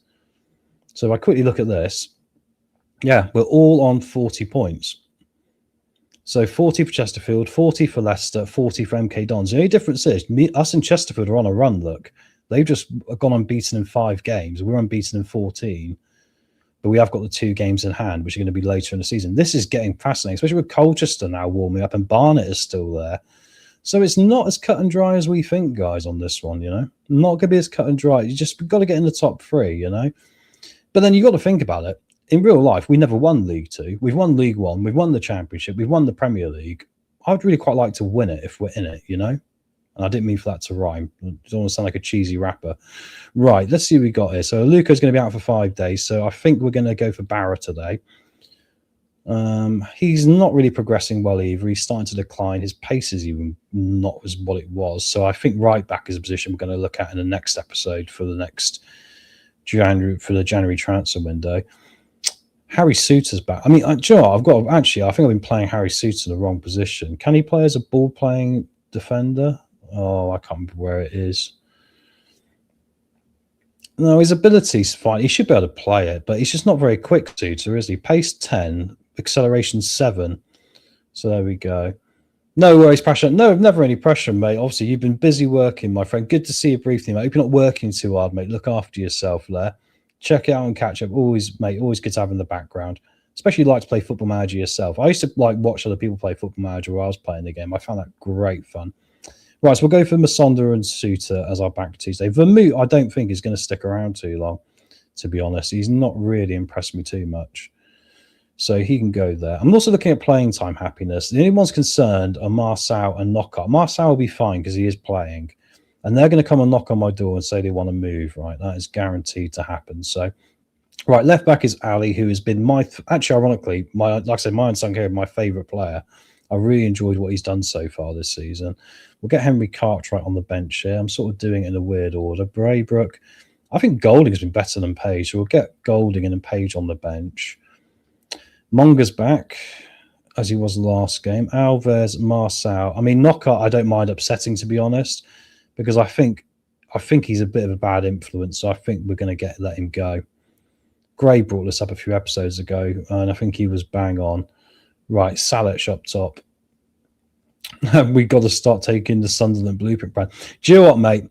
So if I quickly look at this, yeah, we're all on 40 points. So 40 for Chesterfield, 40 for Leicester, 40 for MK Dons. The only difference is us and Chesterfield are on a run, look. They've just gone unbeaten in 5 games. We're unbeaten in 14. But we have got the 2 games in hand, which are going to be later in the season. This is getting fascinating, especially with Colchester now warming up and Barnet is still there. So it's not as cut and dry as we think, guys, on this one, you know. Not going to be as cut and dry. You just got to get in the top 3, you know. But then you got to think about it. In real life, we never won League 2. We've won League 1. We've won the Championship. We've won the Premier League. I'd really quite like to win it if we're in it, you know. And I didn't mean for that to rhyme. I don't want to sound like a cheesy rapper. Right, let's see what we got here. So Luca's going to be out for 5 days. So I think we're going to go for Barra today. He's not really progressing well either. He's starting to decline. His pace is even not as what it was. So I think right back is a position we're going to look at in the next episode for the next January, for the January transfer window. Harry Suter's back. I mean, I think I've been playing Harry Suter in the wrong position. Can he play as a ball-playing defender? Oh, I can't remember where it is. No, his ability's fine. He should be able to play it, but he's just not very quick, Suter, is he? Pace 10, acceleration 7. So there we go. No worries, pressure. No, never any pressure, mate. Obviously, you've been busy working, my friend. Good to see you briefly, mate. Hope you're not working too hard, mate. Look after yourself there. Check it out and catch up. Always, mate, always good to have in the background. Especially if you like to play Football Manager yourself. I used to watch other people play Football Manager while I was playing the game. I found that great fun. Right, so we'll go for Masonda and Suter as our back Tuesday. Vermouth, I don't think is going to stick around too long, to be honest. He's not really impressed me too much. So he can go there. I'm also looking at playing time happiness. The only ones concerned are Marcel and Knockout. Marcel will be fine because he is playing. And they're going to come and knock on my door and say they want to move, right? That is guaranteed to happen. So, right, left back is Ali, who has been actually, ironically, like I said, my unsung hero, my favourite player. I really enjoyed what he's done so far this season. We'll get Henry Cartwright on the bench here. I'm sort of doing it in a weird order. Braybrook. I think Golding's been better than Page. So we'll get Golding and Page on the bench. Monger's back, as he was last game. Alves, Marcel. I mean, Knockout, I don't mind upsetting, to be honest, because I think he's a bit of a bad influence. So I think we're going to let him go. Gray brought this up a few episodes ago, and I think he was bang on. Right, Salich up top. We got to start taking the Sunderland blueprint brand. Do you know what, mate?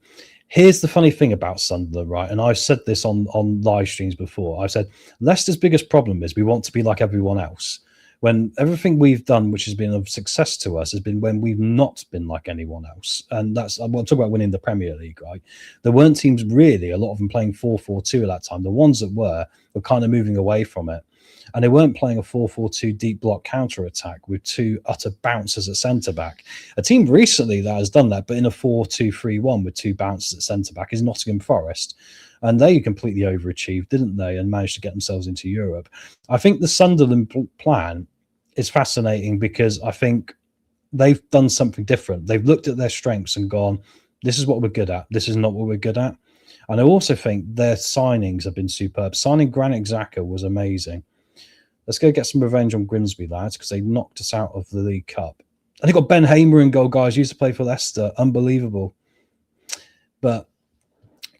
Here's the funny thing about Sunderland, right? And I've said this on live streams before. I've said Leicester's biggest problem is we want to be like everyone else. When everything we've done, which has been of success to us, has been when we've not been like anyone else. And that's, I'm talking about winning the Premier League, right? There weren't teams really, a lot of them playing 4-4-2 at that time. The ones that were kind of moving away from it. And they weren't playing a 4-4-2 deep block counter attack with two utter bouncers at centre back. A team recently that has done that, but in a 4-2-3-1 with two bouncers at centre back, is Nottingham Forest. And they completely overachieved, didn't they? And managed to get themselves into Europe. I think the Sunderland plan is fascinating because I think they've done something different. They've looked at their strengths and gone, this is what we're good at. This is not what we're good at. And I also think their signings have been superb. Signing Granit Xhaka was amazing. Let's go get some revenge on Grimsby, lads, because they knocked us out of the League Cup. And they got Ben Hamer in goal, guys. Used to play for Leicester. Unbelievable. But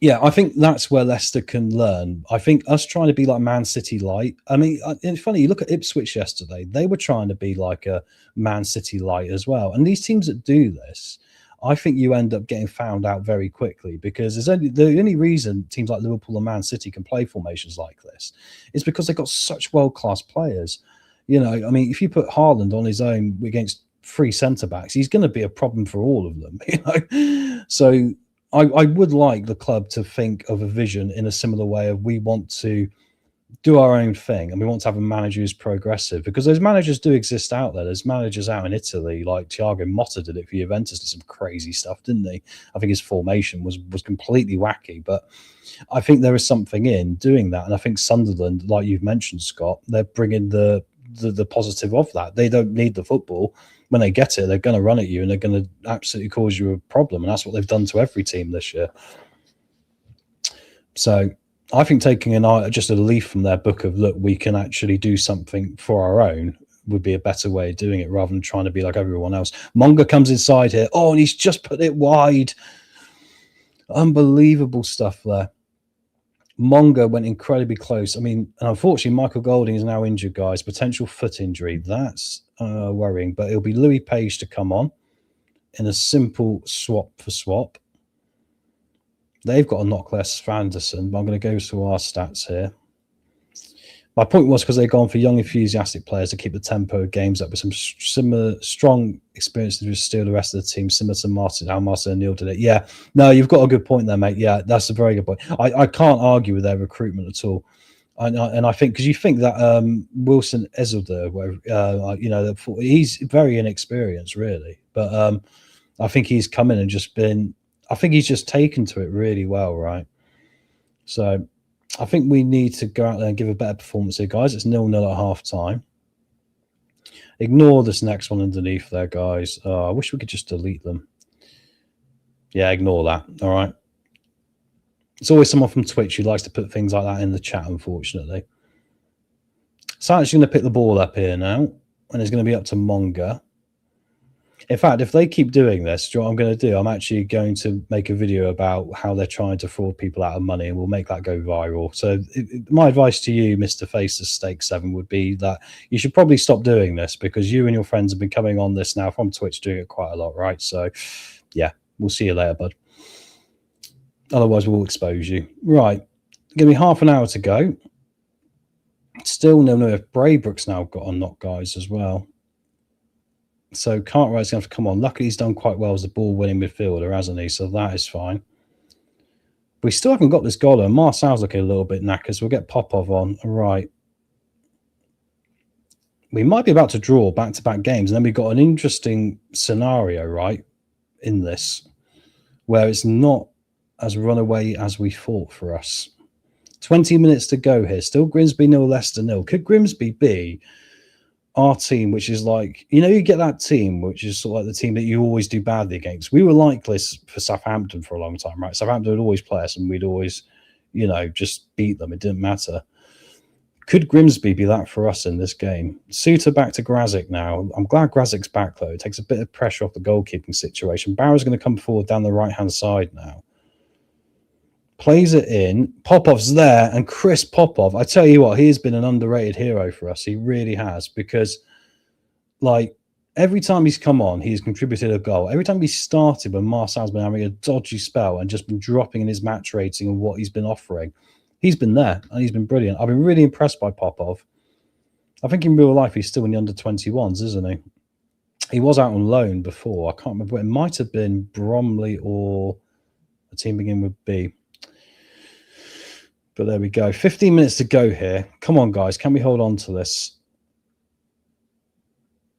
yeah, I think that's where Leicester can learn. I think us trying to be like Man City light. I mean, it's funny, you look at Ipswich yesterday. They were trying to be like a Man City light as well. And these teams that do this, I think you end up getting found out very quickly, because the only reason teams like Liverpool and Man City can play formations like this is because they've got such world-class players. You know, I mean, if you put Haaland on his own against three centre-backs, he's going to be a problem for all of them, you know. So I would like the club to think of a vision in a similar way of, we want to do our own thing and we want to have a manager who's progressive, because those managers do exist out there. There's managers out in Italy, like Thiago Motta did it for Juventus, did some crazy stuff, didn't he? I think his formation was completely wacky, but I think there is something in doing that. And I think Sunderland, like you've mentioned, Scott, they're bringing the positive of that. They don't need the football. When they get it, they're going to run at you and they're going to absolutely cause you a problem. And that's what they've done to every team this year. So I think taking just a leaf from their book of, look, we can actually do something for our own, would be a better way of doing it, rather than trying to be like everyone else. Monga comes inside here. Oh, and he's just put it wide. Unbelievable stuff there. Monga went incredibly close. I mean, unfortunately, Michael Golding is now injured, guys. Potential foot injury. That's worrying. But it'll be Louis Page to come on in a simple swap for swap. They've got a knock less Fanderson, but I'm going to go to our stats here. My point was because they've gone for young, enthusiastic players to keep the tempo of games up with some similar, strong experience to steal the rest of the team, similar to how Martin O'Neill did it. Yeah, no, you've got a good point there, mate. Yeah, that's a very good point. I can't argue with their recruitment at all. And I think, because you think that Wilson Ezelder, you know, he's very inexperienced, really. But I think he's come in and just been, I think he's just taken to it really well, right? So I think we need to go out there and give a better performance here, guys. It's 0-0 at half time. Ignore this next one underneath there, guys. I wish we could just delete them. Yeah, ignore that. All right. It's always someone from Twitch who likes to put things like that in the chat, unfortunately. So I'm actually going to pick the ball up here now, and it's going to be up to Monga. In fact, if they keep doing this, do you know what I'm going to do? I'm actually going to make a video about how they're trying to fraud people out of money, and we'll make that go viral. So my advice to you, Mr. Faces Stake 7, would be that you should probably stop doing this, because you and your friends have been coming on this now from Twitch doing it quite a lot, right? So, yeah, we'll see you later, bud. Otherwise, we'll expose you. Right. Give me half an hour to go. Still no if Braybrook's now got a knock, guys, as well. So Cartwright's going to have to come on. Luckily, he's done quite well as the ball-winning midfielder, hasn't he? So that is fine. We still haven't got this goal, and Marcel's looking a little bit knackered, so we'll get Popov on. Right. We might be about to draw back-to-back games, and then we've got an interesting scenario, right, in this, where it's not as runaway as we thought for us. 20 minutes to go here. Still Grimsby 0, Leicester 0. Could Grimsby be our team, which is like, you know, you get that team, which is sort of like the team that you always do badly against? We were like this for Southampton for a long time, right? Southampton would always play us and we'd always, you know, just beat them. It didn't matter. Could Grimsby be that for us in this game? Suter back to Grazic now. I'm glad Grazic's back, though. It takes a bit of pressure off the goalkeeping situation. Barrow's going to come forward down the right-hand side now. Plays it in. Popov's there, and Chris Popov, I tell you what, he has been an underrated hero for us. He really has, because, like, Every time he's come on, he's contributed a goal. Every time he started, when Marcel's been having a dodgy spell and just been dropping in his match rating and what he's been offering, he's been there and he's been brilliant. I've been really impressed by Popov. I think in real life, he's still in the under-21s, isn't he? He was out on loan before. I can't remember. It might have been Bromley or a team beginning with B. But there we go. 15 minutes to go here. Come on, guys. Can we hold on to this?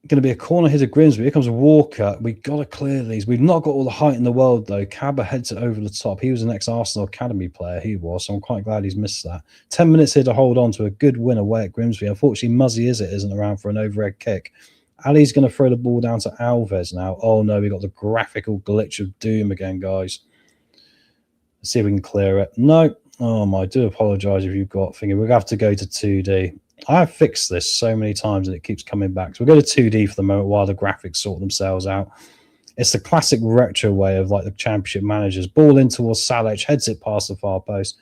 Going to be a corner hit of Grimsby. Here comes Walker. We've got to clear these. We've not got all the height in the world, though. Cabba heads it over the top. He was an ex-Arsenal Academy player, he was, so I'm quite glad he's missed that. 10 minutes here to hold on to a good win away at Grimsby. Unfortunately, Muzzy isn't around for an overhead kick. Ali's going to throw the ball down to Alves now. Oh, no, we got the graphical glitch of doom again, guys. Let's see if we can clear it. No. Oh, I do apologise if you've got thinking. We're going to have to go to 2D. I have fixed this so many times and it keeps coming back. So we'll go to 2D for the moment while the graphics sort themselves out. It's the classic retro way of like the championship managers. Ball in towards Salic, heads it past the far post.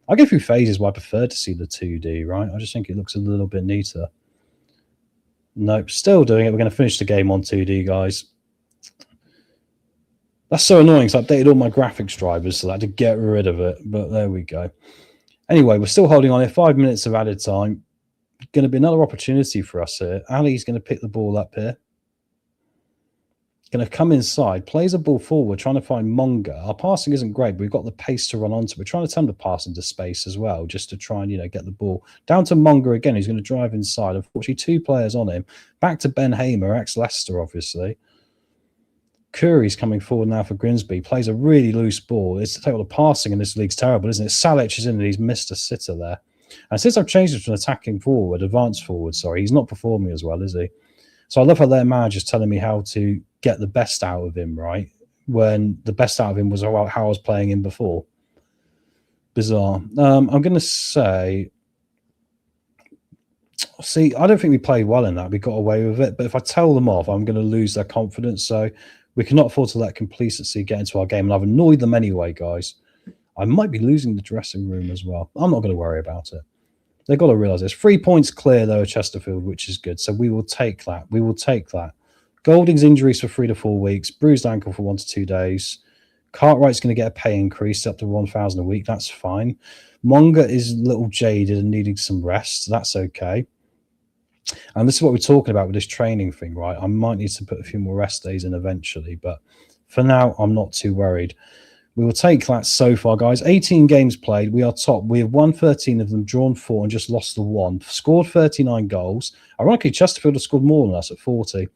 I go through phases where I prefer to see the 2D, right? I just think it looks a little bit neater. Nope, still doing it. We're going to finish the game on 2D, guys. That's so annoying, so I updated all my graphics drivers so I had to get rid of it. But there we go. Anyway, we're still holding on here. 5 minutes of added time. Going to be another opportunity for us here. Ali's going to pick the ball up here. Going to come inside, plays a ball forward, trying to find Monga. Our passing isn't great, but we've got the pace to run onto. We're trying to tend to pass into space as well, just to try and, get the ball. Down to Monga again, he's going to drive inside. Unfortunately, 2 players on him. Back to Ben Hamer, ex-Leicester, obviously. Curry's coming forward now for Grimsby. Plays a really loose ball. It's to take all the passing in this league's terrible, isn't it? Salic is in and he's missed a sitter there. And since I've changed it to an attacking forward, advanced forward, sorry, he's not performing as well, is he? So I love how their manager's telling me how to get the best out of him, right? When the best out of him was how I was playing him before. Bizarre. I'm going to say... See, I don't think we played well in that. We got away with it. But if I tell them off, I'm going to lose their confidence. So we cannot afford to let complacency get into our game. And I've annoyed them anyway, guys. I might be losing the dressing room as well. I'm not going to worry about it. They've got to realise this. 3 points clear, though, of Chesterfield, which is good. So we will take that. We will take that. Golding's injuries for 3 to 4 weeks. Bruised ankle for 1 to 2 days. Cartwright's going to get a pay increase up to 1,000 a week. That's fine. Monga is a little jaded and needing some rest. That's okay. And this is what we're talking about with this training thing, right? I might need to put a few more rest days in eventually. But for now, I'm not too worried. We will take that so far, guys. 18 games played. We are top. We have won 13 of them, drawn 4, and just lost the 1. Scored 39 goals. Ironically, Chesterfield have scored more than us at 40.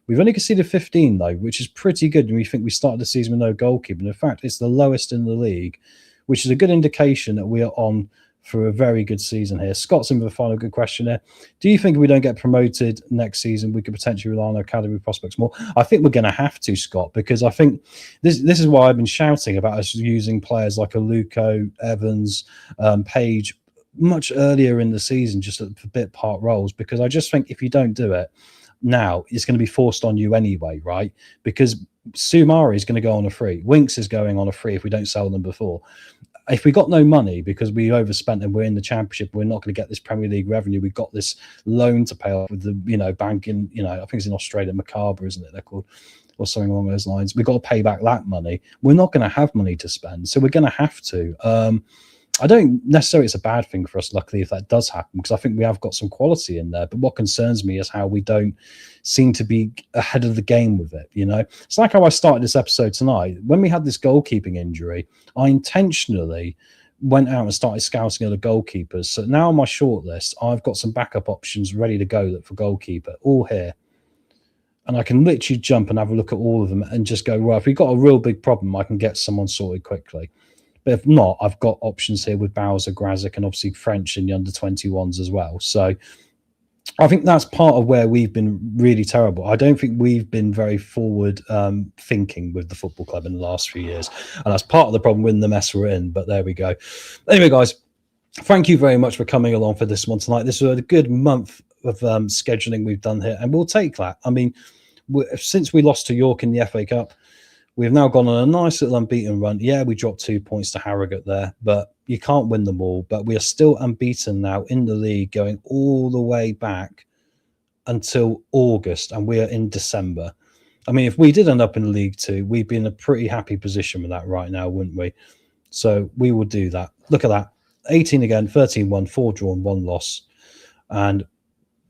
We've only conceded 15, though, which is pretty good. And we think we started the season with no goalkeeper. And in fact, it's the lowest in the league, which is a good indication that we are on for a very good season here. Scott's in with a final good question here. Do you think if we don't get promoted next season, we could potentially rely on our academy prospects more? I think we're going to have to, Scott, because I think this is why I've been shouting about us using players like Aluko, Evans, Page much earlier in the season, just for bit part roles, because I just think if you don't do it now, it's going to be forced on you anyway, right? Because Sumari is going to go on a free. Winks is going on a free if we don't sell them before. If we got no money because we overspent and we're in the championship, we're not going to get this Premier League revenue. We've got this loan to pay off with the, bank in, I think it's in Australia, Macabre, isn't it? They're called, or something along those lines. We've got to pay back that money. We're not going to have money to spend. So we're going to have to. I don't necessarily it's a bad thing for us, luckily, if that does happen, because I think we have got some quality in there. But what concerns me is how we don't seem to be ahead of the game with it. It's like how I started this episode tonight. When we had this goalkeeping injury, I intentionally went out and started scouting other goalkeepers. So now on my shortlist, I've got some backup options ready to go for goalkeeper, all here. And I can literally jump and have a look at all of them and just go, well, if we've got a real big problem, I can get someone sorted quickly. But if not, I've got options here with Bowser, Grazik, and obviously French in the under-21s as well. So I think that's part of where we've been really terrible. I don't think we've been very forward thinking with the football club in the last few years. And that's part of the problem with the mess we're in. But there we go. Anyway, guys, thank you very much for coming along for this one tonight. This was a good month of scheduling we've done here. And we'll take that. I mean, since we lost to York in the FA Cup, we've now gone on a nice little unbeaten run. Yeah, we dropped 2 points to Harrogate there, but you can't win them all. But we are still unbeaten now in the league, going all the way back until August, and we are in December. I mean, if we did end up in League Two, we'd be in a pretty happy position with that right now, wouldn't we? So we will do that. Look at that. 18 again, 13-1, 4 drawn, 1 loss. And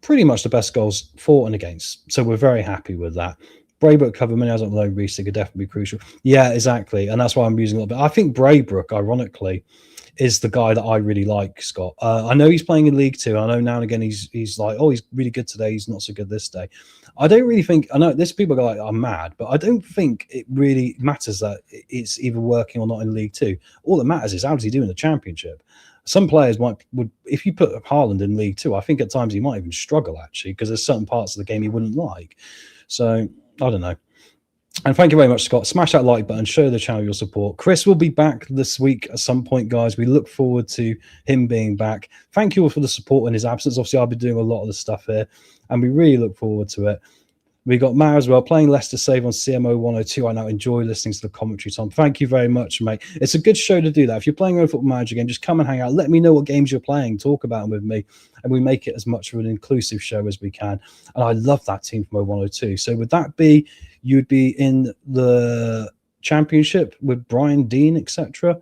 pretty much the best goals for and against. So we're very happy with that. Braybrook cover many hours on loan recently could definitely be crucial. Yeah, exactly. And that's why I'm using a little bit. I think Braybrook, ironically, is the guy that I really like, Scott. I know he's playing in League Two. I know now and again he's like, oh, he's really good today. He's not so good this day. I don't really think, I know this people go like, I'm mad, but I don't think it really matters that it's either working or not in League Two. All that matters is how does he do in the Championship. Some players would, if you put Haaland in League Two, I think at times he might even struggle actually, because there's certain parts of the game he wouldn't like. So I don't know. And thank you very much, Scott. Smash that like button, show the channel your support. Chris will be back this week at some point, guys. We look forward to him being back. Thank you all for the support in his absence. Obviously, I'll be doing a lot of the stuff here, and we really look forward to it. We got Mar as well, playing Leicester save on CMO 102. I now enjoy listening to the commentary, Tom. Thank you very much, mate. It's a good show to do that. If you're playing your own Football Manager game, just come and hang out. Let me know what games you're playing. Talk about them with me. And we make it as much of an inclusive show as we can. And I love that team from 102. So would that be, you'd be in the Championship with Brian Dean, etc.?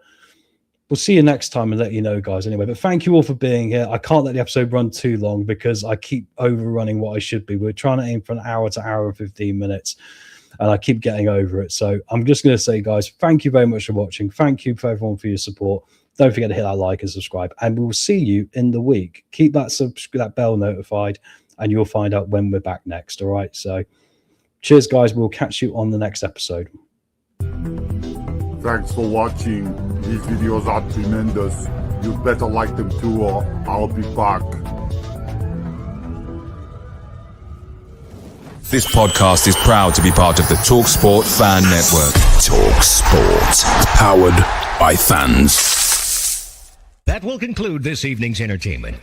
We'll see you next time and let you know, guys, anyway. But thank you all for being here. I can't let the episode run too long because I keep overrunning what I should be. We're trying to aim for an hour to hour and 15 minutes, and I keep getting over it. So I'm just going to say, guys, thank you very much for watching. Thank you for everyone for your support. Don't forget to hit that like and subscribe, and we'll see you in the week. Keep that bell notified, and you'll find out when we're back next. All right. So cheers, guys. We'll catch you on the next episode. Thanks for watching. These videos are tremendous. You better like them too, or I'll be back. This podcast is proud to be part of the TalkSport Fan Network. TalkSport. Powered by fans. That will conclude this evening's entertainment.